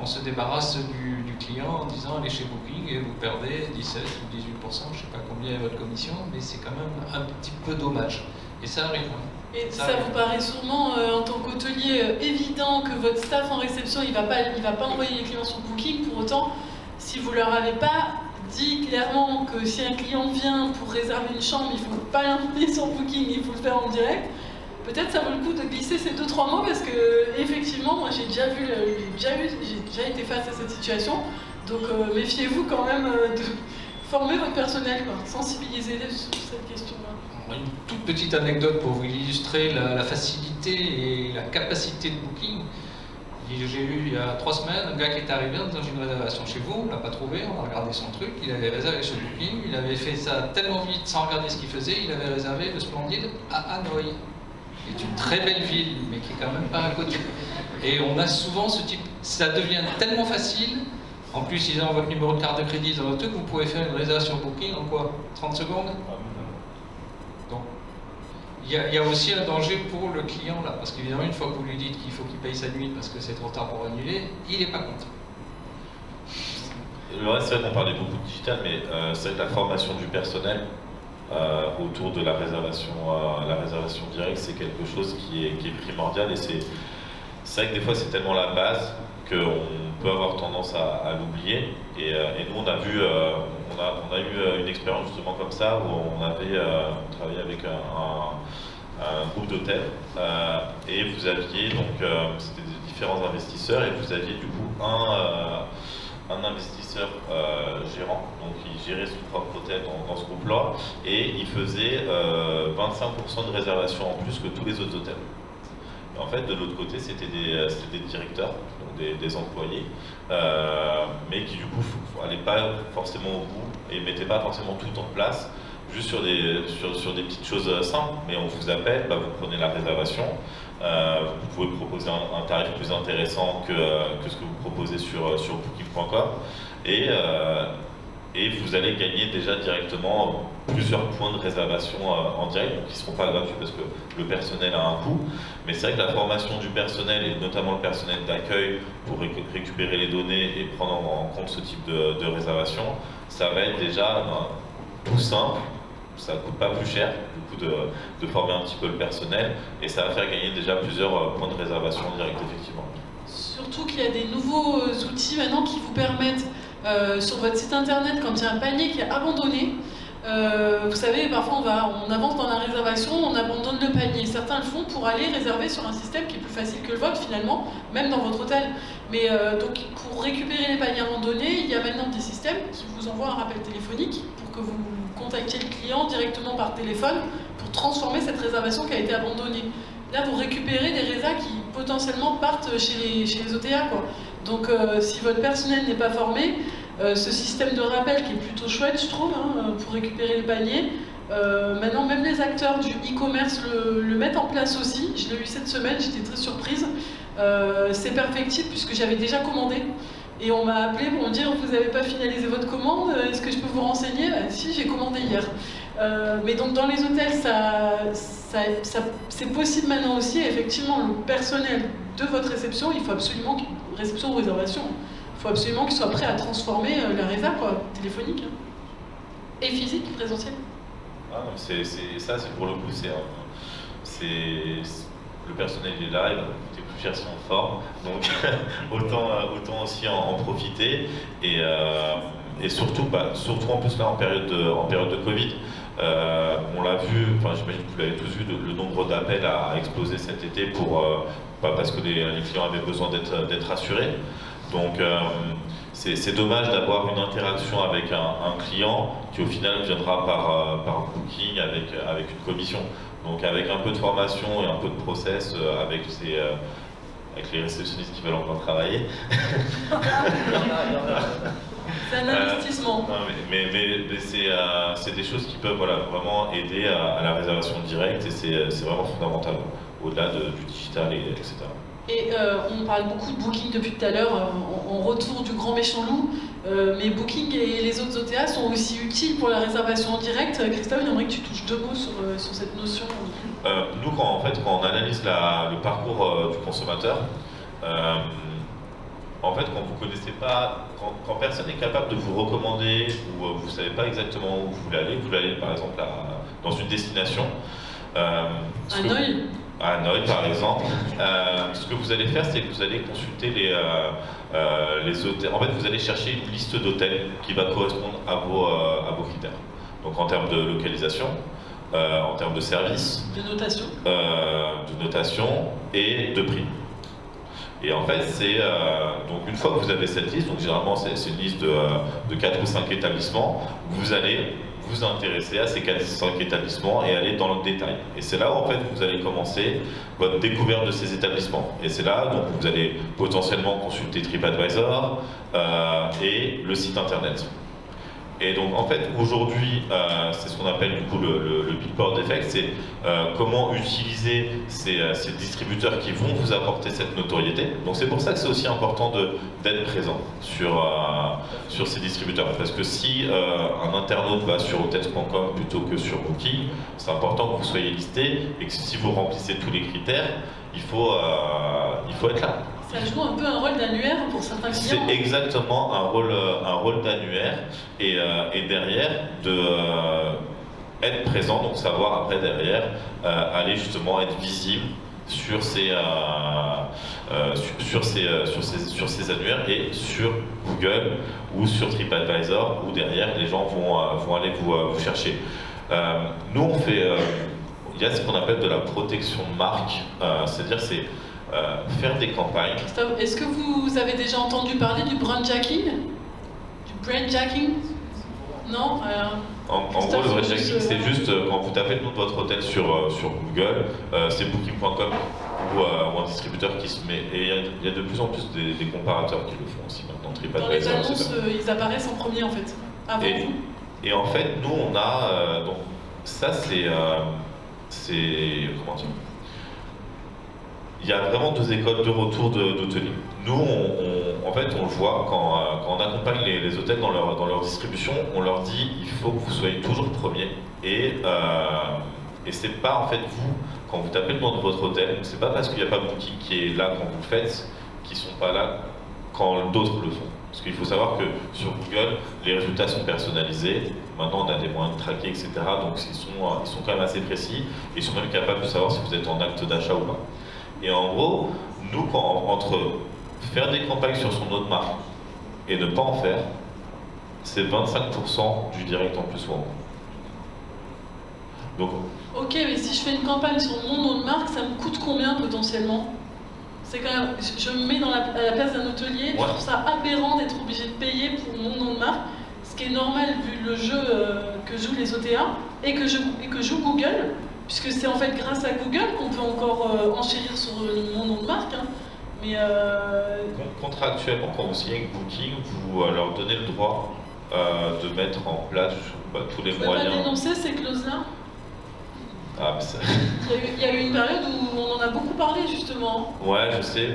on se débarrasse du client en disant allez chez Booking et vous perdez 17 ou 18%, je ne sais pas combien est votre commission, mais c'est quand même un petit peu dommage. Et ça arrive. Et ça vous paraît sûrement, en tant qu'hôtelier, évident que votre staff en réception, il va pas envoyer les clients sur Booking. Pour autant, si vous leur avez pas dit clairement que si un client vient pour réserver une chambre, il ne faut pas l'inviter sur Booking, il faut le faire en direct, peut-être ça vaut le coup de glisser ces 2-3 mots parce que, effectivement, moi j'ai déjà été face à cette situation. Donc méfiez-vous quand même de former votre personnel, sensibiliser-les sur cette question-là. Une toute petite anecdote pour vous illustrer la facilité et la capacité de Booking. J'ai eu il y a 3 semaines un gars qui est arrivé dans une réservation chez vous, on ne l'a pas trouvé, on a regardé son truc, il avait réservé sur Booking, il avait fait ça tellement vite sans regarder ce qu'il faisait, il avait réservé le Splendide à Hanoï, qui est une très belle ville, mais qui est quand même pas à côté. Et on a souvent ce type, ça devient tellement facile, en plus ils ont votre numéro de carte de crédit dans votre truc, vous pouvez faire une réservation Booking en quoi 30 secondes. Donc, il y a aussi un danger pour le client là, parce qu'évidemment, une fois que vous lui dites qu'il faut qu'il paye sa nuit parce que c'est trop tard pour annuler, il n'est pas content. Le reste, c'est vrai qu'on parlait beaucoup de digital, mais c'est vrai que la formation du personnel autour de la réservation directe, c'est quelque chose qui est primordial et c'est vrai que des fois, c'est tellement la base qu'on peut avoir tendance à l'oublier. Et nous, on a eu une expérience justement comme ça où on avait travaillé avec un groupe d'hôtels et vous aviez donc c'était des différents investisseurs et vous aviez du coup un investisseur gérant, donc il gérait son propre hôtel dans ce groupe-là et il faisait 25% de réservations en plus que tous les autres hôtels. Et en fait, de l'autre côté, c'était des directeurs, donc des employés, mais qui du coup n'allaient pas forcément au bout et ne mettaient pas forcément tout en place, juste sur des petites choses simples. Mais on vous appelle, vous prenez la réservation, vous pouvez proposer un tarif plus intéressant que ce que vous proposez sur Booking.com et vous allez gagner déjà directement plusieurs points de réservation en direct, donc qui ne seront pas gratuits parce que le personnel a un coût. Mais c'est vrai que la formation du personnel, et notamment le personnel d'accueil, pour récupérer les données et prendre en compte ce type de réservation, ça va être déjà tout simple, ça ne coûte pas plus cher du coup de former un petit peu le personnel, et ça va faire gagner déjà plusieurs points de réservation en direct, effectivement. Surtout qu'il y a des nouveaux outils maintenant qui vous permettent sur votre site internet, quand il y a un panier qui est abandonné, vous savez, parfois on avance dans la réservation, on abandonne le panier. Certains le font pour aller réserver sur un système qui est plus facile que le vôtre finalement, même dans votre hôtel. Mais donc pour récupérer les paniers abandonnés, il y a maintenant des systèmes qui vous envoient un rappel téléphonique pour que vous contactiez le client directement par téléphone pour transformer cette réservation qui a été abandonnée. Là, vous récupérez des résas qui potentiellement partent chez les OTA, quoi. Donc, si votre personnel n'est pas formé, ce système de rappel qui est plutôt chouette, je trouve, pour récupérer le panier, maintenant, même les acteurs du e-commerce le mettent en place aussi. Je l'ai eu cette semaine, j'étais très surprise. C'est perfectible puisque j'avais déjà commandé. Et on m'a appelé pour me dire « Vous n'avez pas finalisé votre commande, est-ce que je peux vous renseigner ?» Si, j'ai commandé hier. Mais donc dans les hôtels, c'est possible maintenant aussi. Effectivement, le personnel de votre réception, il faut absolument, réception ou réservation, il faut absolument qu'il soit prêt à transformer la résa, téléphonique et physique, présentiel. Ah, c'est pour le coup, le personnel est là, il va coûter plus cher si on forme, donc autant aussi en profiter et surtout en plus là en période de Covid, on l'a vu, j'imagine que vous l'avez tous vu, le nombre d'appels a explosé cet été parce que les clients avaient besoin d'être rassurés. Donc c'est dommage d'avoir une interaction avec un client qui au final viendra par booking avec une commission. Donc avec un peu de formation et un peu de process, avec les réceptionnistes qui veulent encore travailler. C'est un investissement. Non, mais c'est des choses qui peuvent vraiment aider à la réservation directe et c'est vraiment fondamental, au-delà du digital, etc. Et on parle beaucoup de Booking depuis tout à l'heure, en retour du grand méchant loup, mais Booking et les autres OTA sont aussi utiles pour la réservation en direct. Christophe, j'aimerais que tu touches 2 mots sur cette notion. Nous, quand on analyse le parcours du consommateur, en fait, quand vous connaissez pas, quand personne n'est capable de vous recommander ou vous savez pas exactement où vous voulez aller par exemple dans une destination. À Noël, par exemple. Ce que vous allez faire, c'est que vous allez consulter les hôtels. En fait, vous allez chercher une liste d'hôtels qui va correspondre à vos critères. Donc en termes de localisation, en termes de service, de notation et de prix. Et en fait, donc une fois que vous avez cette liste, donc généralement c'est une liste de 4 ou 5 établissements, vous allez vous intéresser à ces 4 ou 5 établissements et aller dans le détail. Et c'est là où en fait vous allez commencer votre découverte de ces établissements. Et c'est là donc vous allez potentiellement consulter TripAdvisor et le site internet. Et donc en fait aujourd'hui, c'est ce qu'on appelle du coup le Bigboard Effect, c'est comment utiliser ces distributeurs qui vont vous apporter cette notoriété. Donc c'est pour ça que c'est aussi important d'être présent sur ces distributeurs. Parce que si un internaute va sur hotels.com plutôt que sur Booking, c'est important que vous soyez listé et que si vous remplissez tous les critères, il faut être là. Ça joue un peu un rôle d'annuaire pour certains clients. C'est exactement un rôle d'annuaire et derrière être présent, donc savoir après derrière aller justement être visible sur ces annuaires et sur Google ou sur TripAdvisor où derrière les gens vont aller vous chercher. Nous on fait, il y a ce qu'on appelle de la protection de marque, c'est-à-dire faire des campagnes. Christophe, est-ce que vous avez déjà entendu parler du brandjacking? Du brandjacking? Non En gros, le brandjacking, c'est juste quand vous tapez le nom de votre hôtel sur Google, c'est Booking.com ou un distributeur qui se met. Et il y a de plus en plus des comparateurs qui le font aussi maintenant. Dans les annonces, ils apparaissent en premier en fait. Avant vous. Et en fait, nous, on a. Donc, ça, c'est. Comment dire? Il y a vraiment 2 écoles de retour d'hôteliers. Nous, en fait, on le voit quand on accompagne les hôtels dans leur distribution, on leur dit il faut que vous soyez toujours premier. Et c'est pas en fait vous, quand vous tapez le nom de votre hôtel, c'est pas parce qu'il n'y a pas Booking qui est là quand vous le faites, qu'ils sont pas là quand d'autres le font. Parce qu'il faut savoir que sur Google, les résultats sont personnalisés. Maintenant, on a des moyens de traquer, etc. Donc ils sont quand même assez précis. Et ils sont même capables de savoir si vous êtes en acte d'achat ou pas. Et en gros, nous, entre faire des campagnes sur son autre marque et ne pas en faire, c'est 25% du direct en plus pour moi. Donc, ok, mais si je fais une campagne sur mon nom de marque, ça me coûte combien potentiellement? C'est quand même, je me mets à la place d'un hôtelier, je trouve ça aberrant d'être obligé de payer pour mon nom de marque, ce qui est normal vu le jeu que jouent les OTA et que joue Google. Puisque c'est en fait grâce à Google qu'on peut encore enchérir sur mon nom de marque. Hein. Mais contractuellement, quand vous signez avec Booking, vous leur donnez le droit de mettre en place tous les moyens. Vous pouvez pas dénoncer ces clauses-là? Ça... il y a eu une période où on en a beaucoup parlé justement. Ouais, je sais.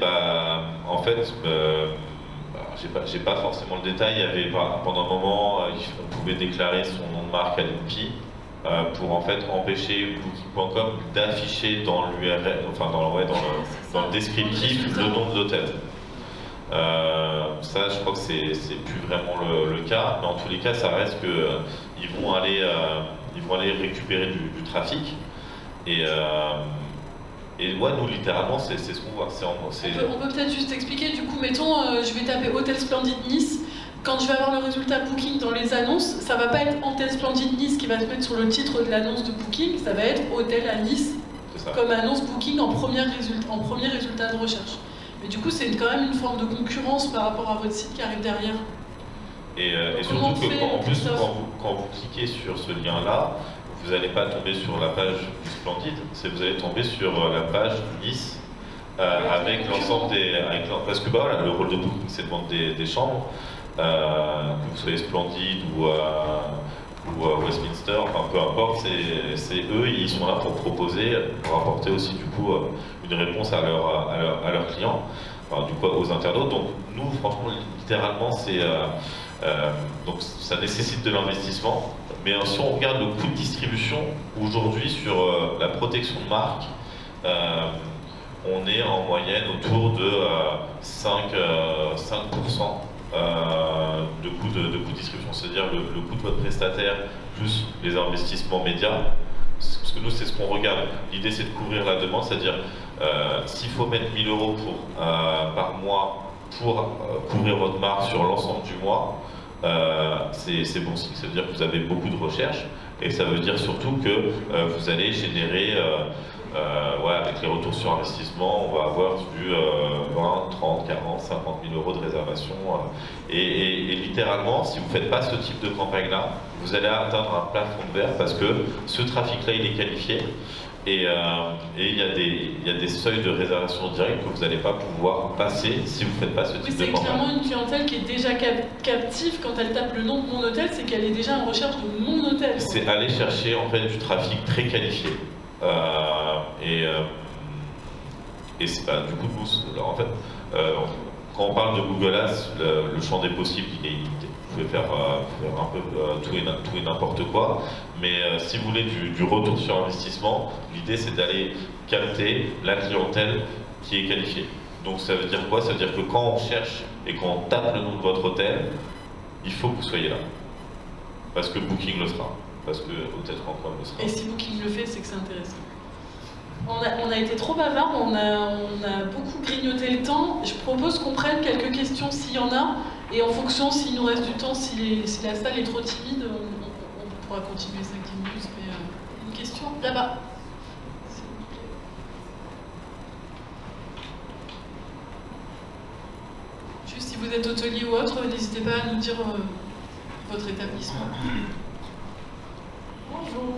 En fait, j'ai pas forcément le détail. Il y avait pendant un moment, on pouvait déclarer son nom de marque à l'INPI. Pour en fait empêcher Booking.com d'afficher dans l'URL, enfin dans le descriptif le nom de l'hôtel. Ça, je crois que c'est plus vraiment le cas, mais en tous les cas, ça reste que ils vont aller récupérer du trafic. Et ouais, nous littéralement, c'est ce qu'on voit. On peut peut-être juste expliquer. Du coup, mettons, je vais taper Hôtel Splendide Nice. Quand je vais avoir le résultat Booking dans les annonces, ça va pas être Hôtel Splendide Nice qui va se mettre sur le titre de l'annonce de Booking, ça va être Hôtel à Nice, comme annonce Booking en premier résultat de recherche. Mais du coup, c'est quand même une forme de concurrence par rapport à votre site qui arrive derrière. Et Comment surtout on que fait, en plus, Christophe quand vous cliquez sur ce lien-là, vous n'allez pas tomber sur la page du Splendide, vous allez tomber sur la page Nice avec l'ensemble parce que voilà, le rôle de Booking, c'est de vendre des chambres, que vous soyez Splendide ou Westminster, enfin peu importe, c'est eux, ils sont là pour proposer, pour apporter aussi du coup une réponse à leurs clients, enfin, du coup aux internautes. Donc nous, franchement, littéralement, donc ça nécessite de l'investissement. Mais si on regarde le coût de distribution aujourd'hui sur la protection de marque, on est en moyenne autour de 5% de coût de distribution, c'est-à-dire le coût de votre prestataire plus les investissements médias. Parce que nous, c'est ce qu'on regarde. L'idée, c'est de couvrir la demande, c'est-à-dire s'il faut mettre 1 000 € par mois pour couvrir votre marque sur l'ensemble du mois, c'est bon signe. Ça veut dire que vous avez beaucoup de recherches et ça veut dire surtout que vous allez générer, avec les retours sur investissement, on va avoir du 20, 30, 40, 50 000 € de réservation. Et littéralement, si vous ne faites pas ce type de campagne-là, vous allez atteindre un plafond de verre parce que ce trafic-là, il est qualifié. Et il y a des seuils de réservation directe que vous n'allez pas pouvoir passer si vous ne faites pas ce type de campagne. C'est clairement une clientèle qui est déjà captive. Quand elle tape le nom de mon hôtel, c'est qu'elle est déjà en recherche de mon hôtel. C'est aller chercher en fait du trafic très qualifié. Du coup, nous, en fait, quand on parle de Google Ads, le champ des possibles, il est illimité. Vous pouvez faire un peu tout et n'importe quoi, mais si vous voulez du retour sur investissement, l'idée c'est d'aller capter la clientèle qui est qualifiée. Donc ça veut dire quoi? Ça veut dire que quand on cherche et quand on tape le nom de votre hôtel, il faut que vous soyez là. Parce que Booking le sera. Parce que Hotels.com le sera. Et si Booking le fait, c'est que c'est intéressant. On a été trop bavard, on a beaucoup grignoté le temps. Je propose qu'on prenne quelques questions s'il y en a, et en fonction, s'il nous reste du temps, si la salle est trop timide, on pourra continuer 5-10 minutes. Mais une question là-bas. S'il vous plaît. Juste si vous êtes hôtelier ou autre, n'hésitez pas à nous dire votre établissement. Bonjour,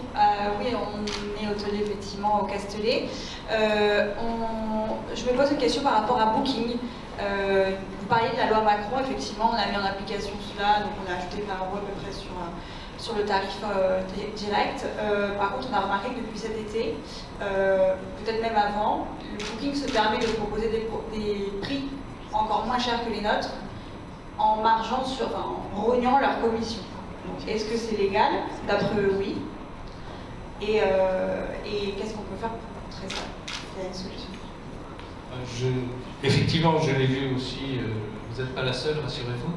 oui, on est hôtelier effectivement au Castellet. Je me pose une question par rapport à Booking. Vous parliez de la loi Macron, effectivement, on a mis en application cela, donc on a ajouté 20 € à peu près sur le tarif direct. Par contre, on a remarqué que depuis cet été, peut-être même avant, le Booking se permet de proposer des prix encore moins chers que les nôtres, en rognant leur commission. Est-ce que c'est légal? D'après eux, oui. Et qu'est-ce qu'on peut faire pour contrer ça? Il y a une solution. Effectivement, je l'ai vu aussi, vous n'êtes pas la seule, rassurez-vous.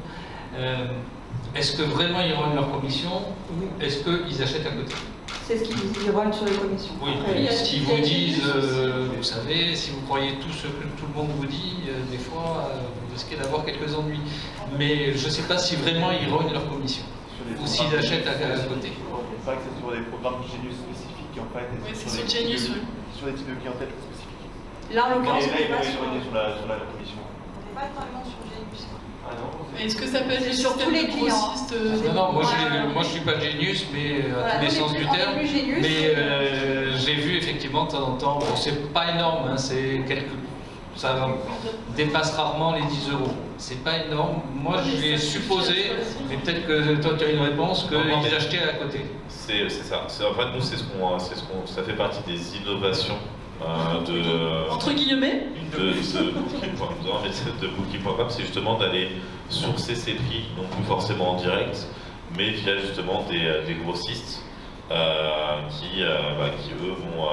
Est-ce que vraiment ils rognent leur commission ou est-ce qu'ils achètent à côté? C'est ce qu'ils disent, ils rognent sur les commissions. Oui, si vous disent, vous savez, si vous croyez tout ce que tout le monde vous dit, des fois, vous risquez d'avoir quelques ennuis. Mais je ne sais pas si vraiment ils rognent leur commission. Ou s'ils achètent à côté. C'est vrai que c'est sur des programmes Genius spécifiques en fait. Oui, c'est sur Genius, oui. Sur des types de clientèle spécifiques. Là, en l'occurrence, Et là, on ils vont n'est sur la commission. pas vraiment sur Genius. Ah non. Est-ce que ça peut être le sur système tous les de clients. grossiste Non, moi je suis pas Genius, mais à tous les sens du terme. Mais j'ai vu effectivement de temps en temps, bon, c'est pas énorme, hein, ça dépasse rarement les 10 €. C'est pas énorme. Moi j'ai supposé, mais peut-être que toi tu as une réponse, qu'ils achetaient à côté. C'est ça. En fait, nous, ça fait partie des innovations entre guillemets de Booking.com, c'est justement d'aller sourcer ses prix, non plus forcément en direct, mais via justement des grossistes qui eux vont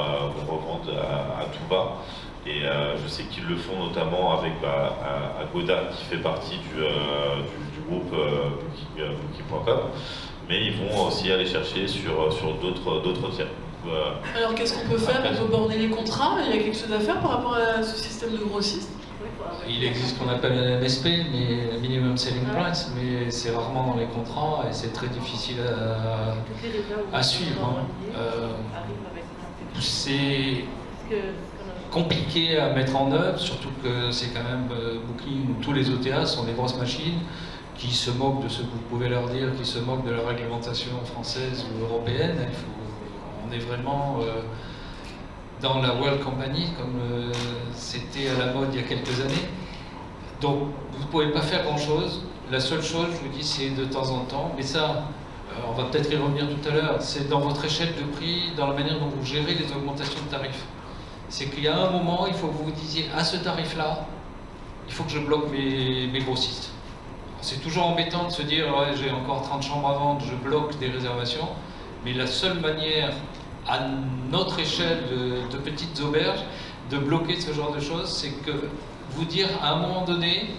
revendre à tout va. Et je sais qu'ils le font notamment avec Agoda qui fait partie du groupe Booking.com, mais ils vont aussi aller chercher sur d'autres tiers. Alors qu'est-ce qu'on peut faire? On peut borner les contrats? Il y a quelque chose à faire par rapport à ce système de grossiste? Il existe ce qu'on appelle un MSP, mais Minimum Selling Price, mais c'est rarement dans les contrats et c'est très difficile à suivre. compliqué à mettre en œuvre, surtout que c'est quand même Booking où tous les OTA sont des grosses machines qui se moquent de ce que vous pouvez leur dire, qui se moquent de la réglementation française ou européenne. On est vraiment dans la World Company comme c'était à la mode il y a quelques années. Donc vous ne pouvez pas faire grand-chose. La seule chose, je vous dis, c'est de temps en temps, mais ça, on va peut-être y revenir tout à l'heure, c'est dans votre échelle de prix, dans la manière dont vous gérez les augmentations de tarifs. C'est qu'il y a un moment, il faut que vous vous disiez, à ce tarif-là, il faut que je bloque mes grossistes. C'est toujours embêtant de se dire, ouais, j'ai encore 30 chambres à vendre, je bloque des réservations, mais la seule manière, à notre échelle de petites auberges, de bloquer ce genre de choses, c'est que vous dire à un moment donné,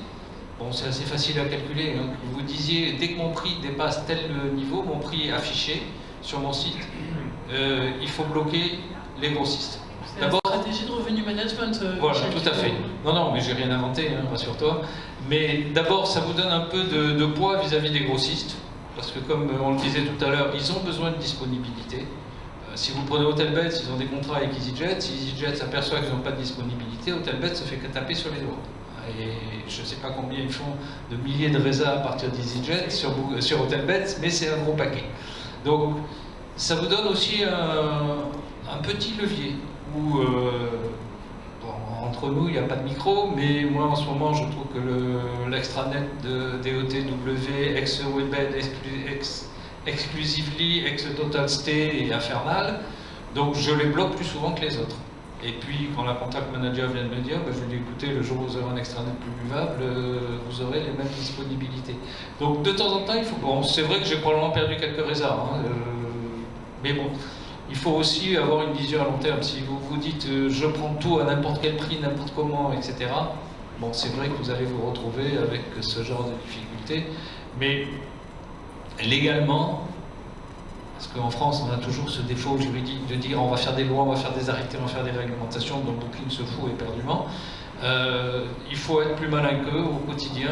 bon, c'est assez facile à calculer, hein, que vous disiez, dès que mon prix dépasse tel niveau, mon prix est affiché sur mon site, il faut bloquer les grossistes. C'est la stratégie de revenu management. Voilà, tout à fait. Non, non, mais j'ai rien inventé, hein, rassure-toi. Mais d'abord, ça vous donne un peu de poids vis-à-vis des grossistes, parce que comme on le disait tout à l'heure, ils ont besoin de disponibilité. Si vous prenez Hotelbeds, ils ont des contrats avec EasyJet. Si EasyJet s'aperçoit qu'ils n'ont pas de disponibilité, Hotelbeds se fait que taper sur les doigts. Et je ne sais pas combien ils font de milliers de résas à partir d'EasyJet sur Hotelbeds, mais c'est un gros paquet. Donc, ça vous donne aussi un petit levier où, bon, entre nous, il n'y a pas de micro, mais moi en ce moment, je trouve que l'extranet de DOTW, ex-Webed, Exclusively, ex-Total Stay est infernal, donc je les bloque plus souvent que les autres. Et puis, quand la contact manager vient de me dire, je lui dis, écoutez, le jour où vous aurez un extranet plus buvable, vous aurez les mêmes disponibilités. Donc, de temps en temps, il faut... Bon, c'est vrai que j'ai probablement perdu quelques résas, hein, mais bon, il faut aussi avoir une vision à long terme. Si vous vous dites, je prends tout à n'importe quel prix, n'importe comment, etc., bon, c'est vrai que vous allez vous retrouver avec ce genre de difficultés, mais légalement, parce qu'en France, on a toujours ce défaut juridique de dire on va faire des lois, on va faire des arrêtés, on va faire des réglementations, dont Booking se fout éperdument. Il faut être plus malin qu'eux au quotidien.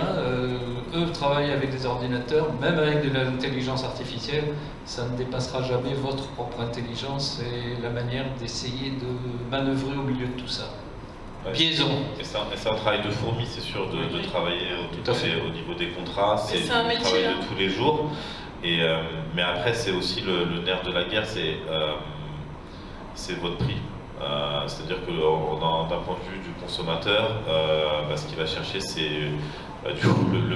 Eux travaillent avec des ordinateurs, même avec de l'intelligence artificielle, ça ne dépassera jamais votre propre intelligence et la manière d'essayer de manœuvrer au milieu de tout ça. Ouais, Biaison. Et c'est un travail de fourmi, c'est sûr, de travailler tout à fait au niveau des contrats, c'est du un métier, travail hein. de tous les jours. Et, mais après, c'est aussi le nerf de la guerre, c'est votre prix. C'est-à-dire que d'un point de vue du consommateur, ce qu'il va chercher, c'est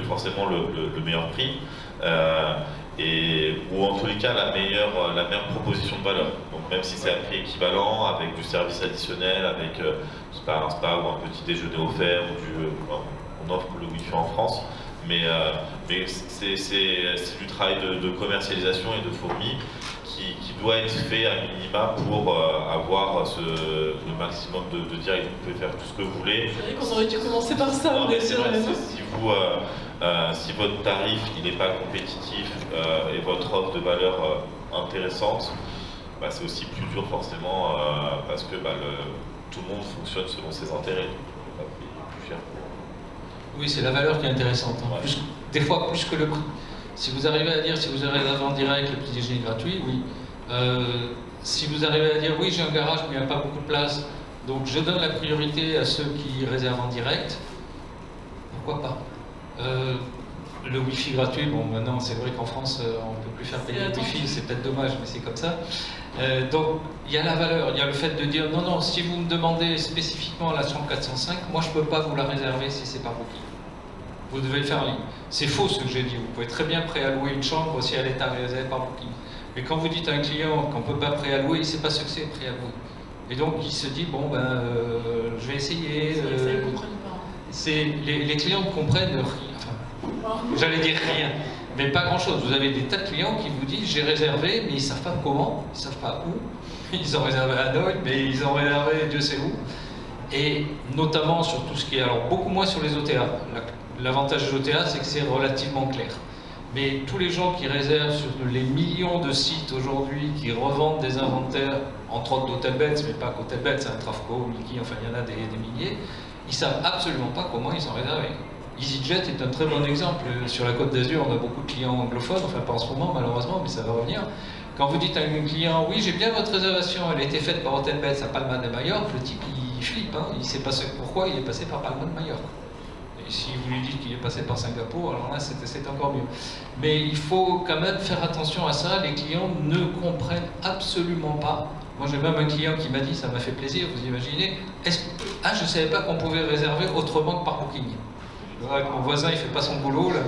forcément le meilleur prix. Ou en tous les cas la meilleure proposition de valeur. Donc même si c'est un prix équivalent, avec du service additionnel, avec un spa ou un petit déjeuner offert, on offre le Wi-Fi en France, mais c'est du travail de commercialisation et de fourmi qui doit être fait à minima pour avoir le maximum de direct. Vous pouvez faire tout ce que vous voulez. C'est vrai qu'on aurait dû commencer par ça. Non, mais c'est vrai, si votre tarif n'est pas compétitif et votre offre de valeur intéressante, c'est aussi plus dur forcément parce que tout le monde fonctionne selon ses intérêts. On va payer plus cher pour... Oui, c'est la valeur qui est intéressante, hein. Ouais. Des fois plus que le prix. Si vous arrivez à dire, si vous avez en direct le petit déjeuner gratuit, oui. Si vous arrivez à dire, oui, j'ai un garage, mais il n'y a pas beaucoup de place, donc je donne la priorité à ceux qui réservent en direct, pourquoi pas. Le Wi-Fi gratuit, bon, maintenant, c'est vrai qu'en France, on ne peut plus faire payer le Wi-Fi, c'est peut-être dommage, mais c'est comme ça. Donc, il y a la valeur, il y a le fait de dire, non, non, si vous me demandez spécifiquement la chambre 405, moi, je ne peux pas vous la réserver si c'est pas Booking. Vous devez le faire en ligne. C'est faux ce que j'ai dit. Vous pouvez très bien préallouer une chambre si elle est réservée par Booking. Mais quand vous dites à un client qu'on ne peut pas préallouer, il ne sait pas ce que c'est préallouer. Et donc il se dit, bon je vais essayer. Les clients comprennent rien. Enfin, j'allais dire rien. Mais pas grand chose. Vous avez des tas de clients qui vous disent, j'ai réservé, mais ils ne savent pas comment, ils ne savent pas où. Ils ont réservé à Hanoï, mais ils ont réservé Dieu sait où. Et notamment sur tout ce qui est, alors beaucoup moins sur les OTA. L'avantage de l'OTA, c'est que c'est relativement clair. Mais tous les gens qui réservent sur les millions de sites aujourd'hui qui revendent des inventaires, entre autres d'Hotelbeds, mais pas qu'Hotelbeds, c'est un Trafco, Mickey, enfin il y en a des milliers, ils savent absolument pas comment ils ont réservé. EasyJet est un très bon exemple. Sur la Côte d'Azur, on a beaucoup de clients anglophones, enfin pas en ce moment malheureusement, mais ça va revenir. Quand vous dites à un client, oui j'ai bien votre réservation, elle a été faite par Hotelbeds à Palma de Mallorca, le type il flippe, hein. Il ne sait pas pourquoi il est passé par Palma de Mallorca. Et si vous lui dites qu'il est passé par Singapour, alors là c'est encore mieux. Mais il faut quand même faire attention à ça, les clients ne comprennent absolument pas. Moi j'ai même un client qui m'a dit, ça m'a fait plaisir, vous imaginez, je ne savais pas qu'on pouvait réserver autrement que par Booking. Je vois que mon voisin il fait pas son boulot là.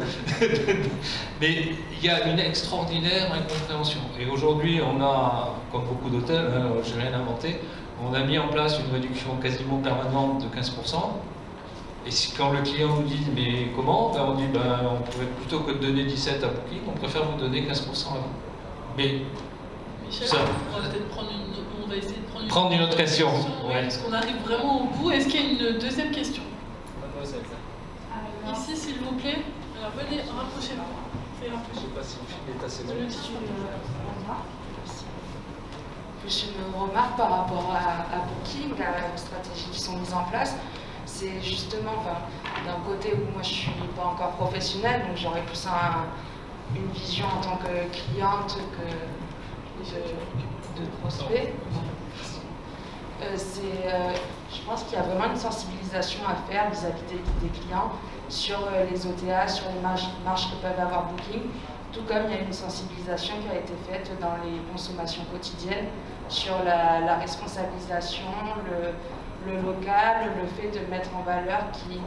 Mais il y a une extraordinaire incompréhension. Et aujourd'hui on a, comme beaucoup d'hôtels, hein, j'ai rien inventé, on a mis en place une réduction quasiment permanente de 15%. Et quand le client nous dit mais comment, ben on dit on pourrait plutôt que de donner 17 à Booking, on préfère vous donner 15% avant. Mais Michel, ça, on va peut-être on va essayer de prendre une autre question. Ouais. Est-ce qu'on arrive vraiment au bout? Est-ce qu'il y a une deuxième question? Ici, s'il vous plaît. Alors venez, rapprochez-vous. Je ne sais pas si le film est assez bon. Plus une remarque par rapport à Booking, aux stratégies qui sont mises en place. C'est justement, d'un côté où moi je ne suis pas encore professionnelle, donc j'aurais plus une vision en tant que cliente que de prospect. Je pense qu'il y a vraiment une sensibilisation à faire vis-à-vis des clients sur les OTA, sur les marges que peuvent avoir Booking, tout comme il y a une sensibilisation qui a été faite dans les consommations quotidiennes sur la responsabilisation, le local, le fait de mettre en valeur qui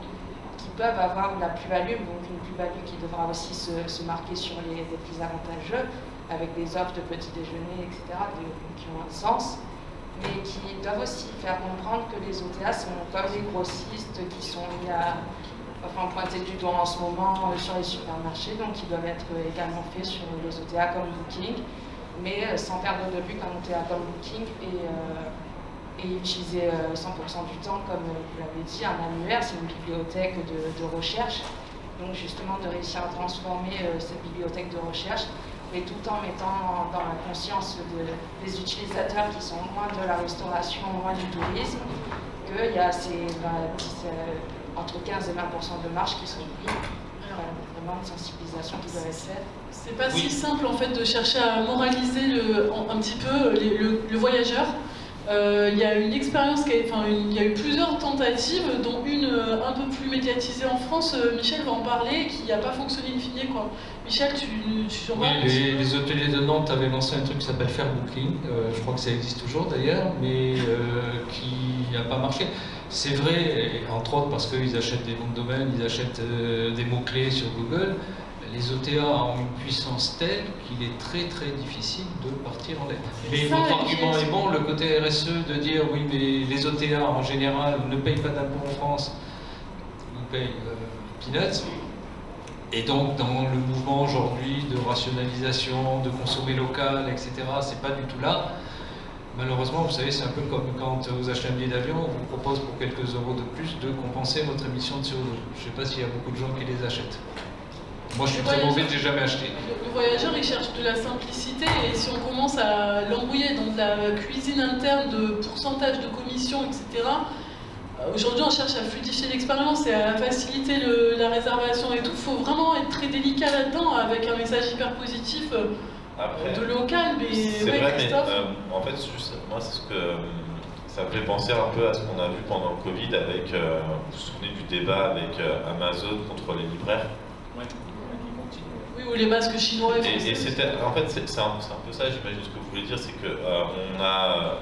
peuvent avoir de la plus-value, donc une plus-value qui devra aussi se marquer sur les plus avantageux, avec des offres de petit déjeuner, etc., qui ont un sens, mais qui doivent aussi faire comprendre que les OTA sont comme des grossistes qui sont mis à pointer du doigt en ce moment sur les supermarchés, donc qui doivent être également faits sur les OTA comme Booking, mais sans perdre de vue qu'un OTA comme Booking et utiliser 100% du temps, comme vous l'avez dit, un annuaire, c'est une bibliothèque de recherche. Donc justement de réussir à transformer cette bibliothèque de recherche, mais tout en mettant dans la conscience des utilisateurs qui sont loin de la restauration, loin du tourisme, qu'il y a entre 15 et 20% de marge qui sont pris. Vraiment une sensibilisation qui doit être faite. C'est pas si simple en fait de chercher à moraliser un petit peu le voyageur. Il y a une expérience, il y a eu plusieurs tentatives, dont une un peu plus médiatisée en France. Michel va en parler, qui n'a pas fonctionné in fine, quoi. Michel, tu en parles? Oui, les hôteliers de Nantes avaient lancé un truc qui s'appelle Faire Booking. Je crois que ça existe toujours d'ailleurs, mais qui n'a pas marché. C'est vrai, entre autres parce qu'ils achètent des noms de domaine, ils achètent des mots-clés sur Google. Les OTA ont une puissance telle qu'il est très très difficile de partir en l'air. Mais votre argument est bon, le côté RSE de dire oui mais les OTA en général ne payent pas d'impôts en France, ils payent peanuts. Et donc dans le mouvement aujourd'hui de rationalisation, de consommer local, etc., c'est pas du tout là. Malheureusement, vous savez, c'est un peu comme quand vous achetez un billet d'avion, on vous propose pour quelques euros de plus de compenser votre émission de CO2. Je ne sais pas s'il y a beaucoup de gens qui les achètent. Moi, je suis très mauvais, je n'ai jamais acheté. Le voyageur, il cherche de la simplicité, et si on commence à l'embrouiller dans de la cuisine interne de pourcentage de commission, etc., aujourd'hui, on cherche à fluidifier l'expérience et à faciliter la réservation et tout. Il faut vraiment être très délicat là-dedans, avec un message hyper positif de local. Mais c'est ouais, vrai, Christophe. mais en fait, juste, moi, c'est ce que ça me fait penser un peu à ce qu'on a vu pendant le Covid avec, vous vous souvenez du débat avec Amazon contre les libraires? Oui, ou les masques chinois et français. Et c'était, en fait, c'est un peu ça, j'imagine ce que vous voulez dire, c'est que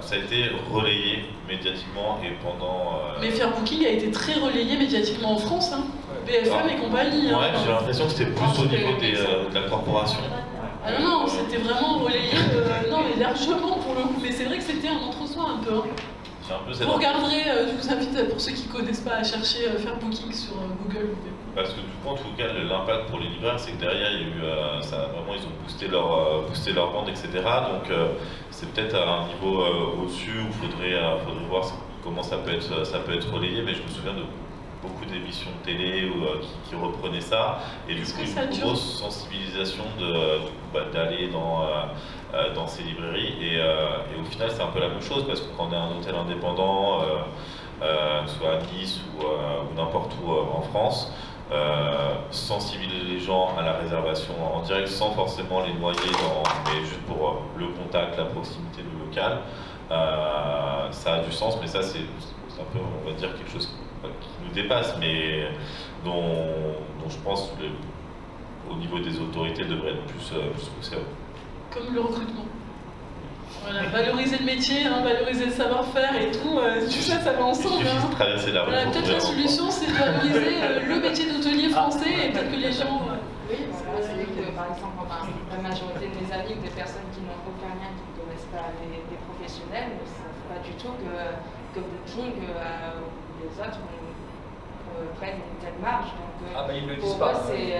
ça a été relayé médiatiquement et pendant... Mais Faire Booking a été très relayé médiatiquement en France, hein. BFM et compagnie. Ouais, j'ai l'impression que c'était plus au niveau de la corporation. Ah non, c'était vraiment relayé, non mais largement pour le coup, mais c'est vrai que c'était un entre-soi un peu. Hein. C'est un peu cette... Vous regarderez, je vous invite pour ceux qui ne connaissent pas à chercher Faire Booking sur Google. Parce que du coup, en tout cas, l'impact pour les libraires, c'est que derrière, il y a eu, vraiment, ils ont boosté leur vente, etc. Donc, c'est peut-être à un niveau au-dessus où il faudrait voir comment ça peut être relayé. Mais je me souviens de beaucoup d'émissions de télé qui reprenaient ça. Et du coup, une grosse sensibilisation d'aller dans ces librairies. Et au final, c'est un peu la même chose parce que quand on est un hôtel indépendant, soit à Nice ou n'importe où en France, sensibiliser les gens à la réservation en direct sans forcément les noyer mais juste pour le contact, la proximité, le local, ça a du sens, mais ça c'est c'est un peu, on va dire, quelque chose qui nous dépasse, mais dont je pense au niveau des autorités devrait être plus poussé. Comme le recrutement. Voilà, valoriser le métier, hein, valoriser le savoir-faire et tout ça, ça va ensemble. Il suffit de traverser la rue. Voilà, peut-être la solution, c'est de valoriser le métier d'hôtelier français et peut-être que les gens... Oui, voilà, c'est vrai que par exemple, la majorité de mes amis ou des personnes qui n'ont aucun lien, qui ne connaissent pas des professionnels, ne savent pas du tout que Booking ou les autres prennent une telle marge. Donc, ils le pour disent pas. eux, c'est...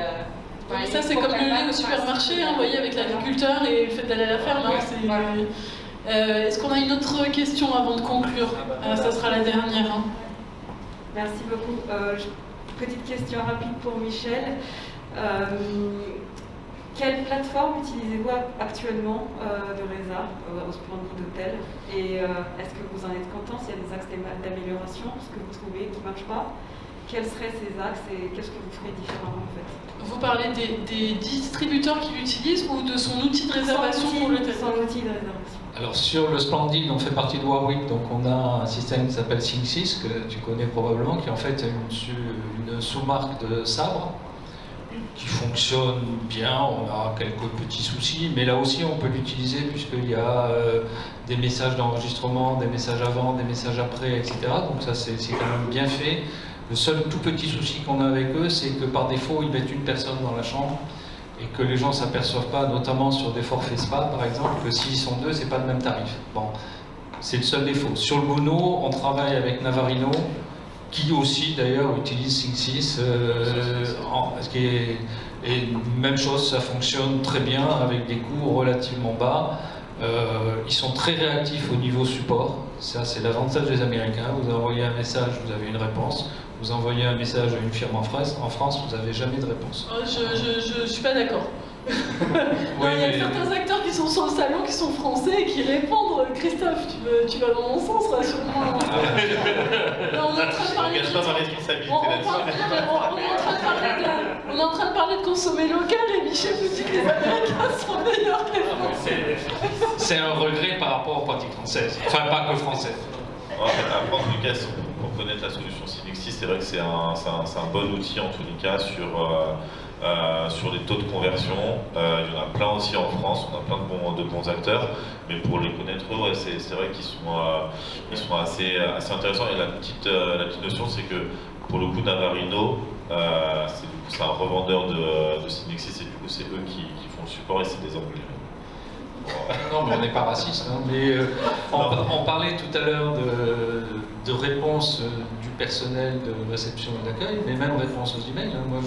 mais ça, c'est comme le lait au supermarché, hein, vous voyez, avec l'agriculteur et le fait d'aller à la ferme. Hein, est-ce qu'on a une autre question avant de conclure? Ça sera la dernière. Hein. Merci beaucoup. Petite question rapide pour Michel. Quelle plateforme utilisez-vous actuellement de Reza au Splendid Hôtel? Et est-ce que vous en êtes content? S'il y a des axes d'amélioration, ce que vous trouvez qui ne marche pas, quels seraient ces axes et qu'est-ce que vous ferez différemment en fait? Vous parlez des distributeurs qui l'utilisent ou de son outil de réservation pour l'hôtel? Son outil de réservation. Alors sur le Splendid, on fait partie de Warwick, donc on a un système qui s'appelle SyncSys, que tu connais probablement, qui est en fait une sous-marque de Sabre, qui fonctionne bien. On a quelques petits soucis, mais là aussi on peut l'utiliser puisqu'il y a des messages d'enregistrement, des messages avant, des messages après, etc. Donc ça c'est quand même bien fait. Le seul tout petit souci qu'on a avec eux, c'est que par défaut, ils mettent une personne dans la chambre et que les gens ne s'aperçoivent pas, notamment sur des forfaits spa par exemple, que s'ils sont deux, c'est pas le même tarif. Bon, c'est le seul défaut. Sur le Bono, on travaille avec Navarino, qui aussi d'ailleurs utilise SyncSys, et même chose, ça fonctionne très bien avec des coûts relativement bas. Ils sont très réactifs au niveau support, ça c'est l'avantage des Américains. Vous envoyez un message, vous avez une réponse. Vous envoyez un message à une firme en France, vous n'avez jamais de réponse. Je suis pas d'accord. Oui, il y a certains acteurs qui sont sur le salon, qui sont français et qui répondent. Christophe, tu vas dans mon sens, rassure-moi. On est en train de parler de... On est en train de parler de consommer local et Michel nous dit que les Américains sont meilleurs que les Français. C'est un regret par rapport aux pratiques françaises. Enfin, pas que françaises. Après, en tout cas, pour connaître la solution SyncSys, c'est vrai que c'est un bon outil en tous les cas sur les taux de conversion. Il y en a plein aussi en France, on a plein de bons acteurs, mais pour les connaître, ouais, c'est vrai qu'ils sont assez intéressants. Et la petite notion, c'est que pour le coup, Navarino, c'est un revendeur de SyncSys et du coup, c'est eux qui font le support et c'est des Anglais. Non, mais on n'est pas raciste. Hein. Mais on parlait tout à l'heure de réponse du personnel de réception et d'accueil, mais même réponse aux emails. Hein. Moi,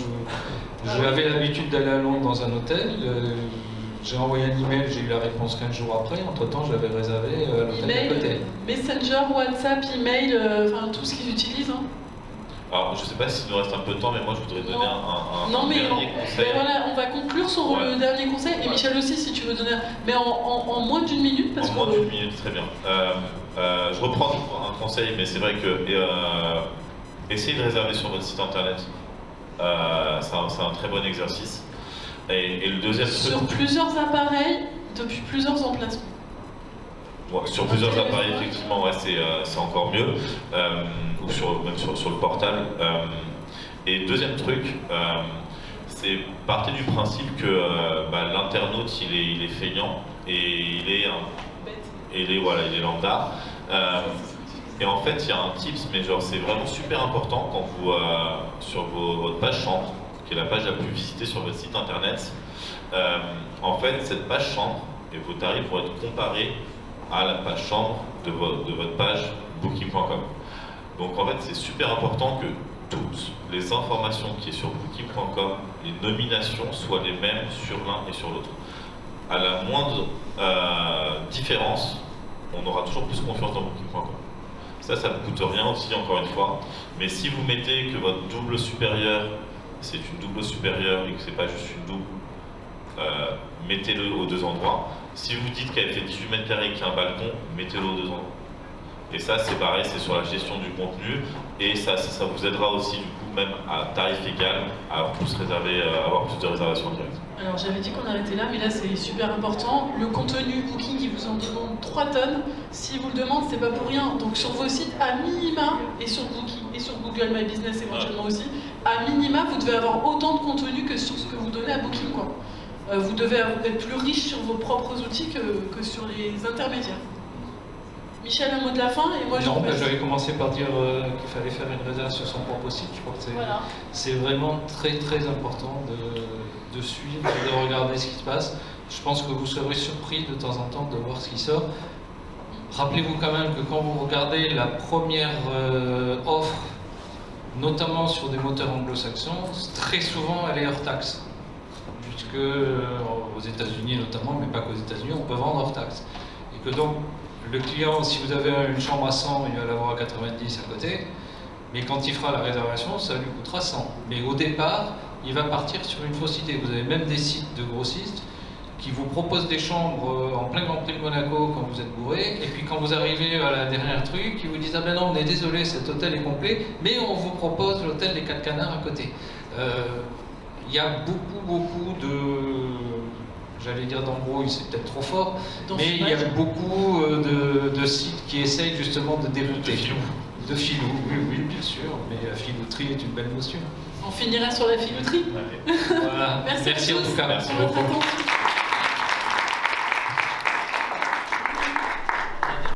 j'avais l'habitude d'aller à Londres dans un hôtel. J'ai envoyé un email, j'ai eu la réponse 15 jours après. Entre-temps, je l'avais réservé à l'hôtel d'à côté. Messenger, WhatsApp, email, enfin tout ce qu'ils utilisent. Hein. Alors, je ne sais pas s'il nous reste un peu de temps, mais moi je voudrais donner un dernier conseil. Mais voilà, on va conclure sur le dernier conseil, et Michel aussi si tu veux donner, mais en moins d'une minute. Parce en moins d'une minute, très bien. Je reprends un conseil, mais c'est vrai que essayez de réserver sur votre site internet. C'est un très bon exercice. Et le deuxième truc... Sur plusieurs appareils, depuis plusieurs emplacements. Ouais, sur plusieurs appareils, effectivement, ouais, c'est encore mieux, ou même sur le portable. Et deuxième truc, c'est partez du principe que l'internaute il est feignant et il est lambda. Et en fait, il y a un tips, mais genre c'est vraiment super important quand vous sur votre page chambre, qui est la page la plus visitée sur votre site internet. En fait, cette page chambre et vos tarifs vont être comparés à la page chambre de votre page booking.com. Donc en fait c'est super important que toutes les informations qui sont sur booking.com, les nominations soient les mêmes sur l'un et sur l'autre. À la moindre différence, on aura toujours plus confiance dans booking.com. Ça ne coûte rien aussi, encore une fois. Mais si vous mettez que votre double supérieur, c'est une double supérieure et que c'est pas juste une double, mettez-le aux deux endroits. Si vous dites qu'elle fait 18 mètres carrés et qu'il y a un balcon, mettez-le aux deux endroits. Et ça, c'est pareil, c'est sur la gestion du contenu. Et ça vous aidera aussi, du coup, même à tarif égal, à avoir plus de réservations directes. Alors j'avais dit qu'on arrêtait là, mais là c'est super important. Le contenu Booking, il vous en demande 3 tonnes. S'il vous le demande, c'est pas pour rien. Donc sur vos sites, à minima, et sur Booking, et sur Google My Business éventuellement aussi, à minima, vous devez avoir autant de contenu que sur ce que vous donnez à Booking, quoi. Vous devez être plus riche sur vos propres outils que sur les intermédiaires. Michel, un mot de la fin et moi je Non, vous passe. j'avais commencé par dire qu'il fallait faire une réserve sur son propre site. Je crois que Voilà. c'est vraiment très très important de suivre, de regarder ce qui se passe. Je pense que vous serez surpris de temps en temps de voir ce qui sort. Rappelez-vous quand même que quand vous regardez la première offre, notamment sur des moteurs anglo-saxons, très souvent elle est hors taxe. Puisque aux États-Unis notamment, mais pas qu'aux États-Unis, on peut vendre hors taxe. Et que donc, le client, si vous avez une chambre à 100, il va l'avoir à 90 à côté, mais quand il fera la réservation, ça lui coûtera 100. Mais au départ, il va partir sur une fausse idée. Vous avez même des sites de grossistes qui vous proposent des chambres en plein Grand Prix de Monaco quand vous êtes bourré, et puis quand vous arrivez à la dernière truc, ils vous disent « Ah ben non, on est désolé, cet hôtel est complet, mais on vous propose l'hôtel des 4 canards à côté. » Il y a beaucoup de... J'allais dire d'embrouille, c'est peut-être trop fort, mais il y a beaucoup de sites qui essayent justement de dérouter. De filou, oui, bien sûr, mais la filouterie est une belle notion. On finira sur la filouterie. Voilà. Merci en à tous tout cas. pour votre attention.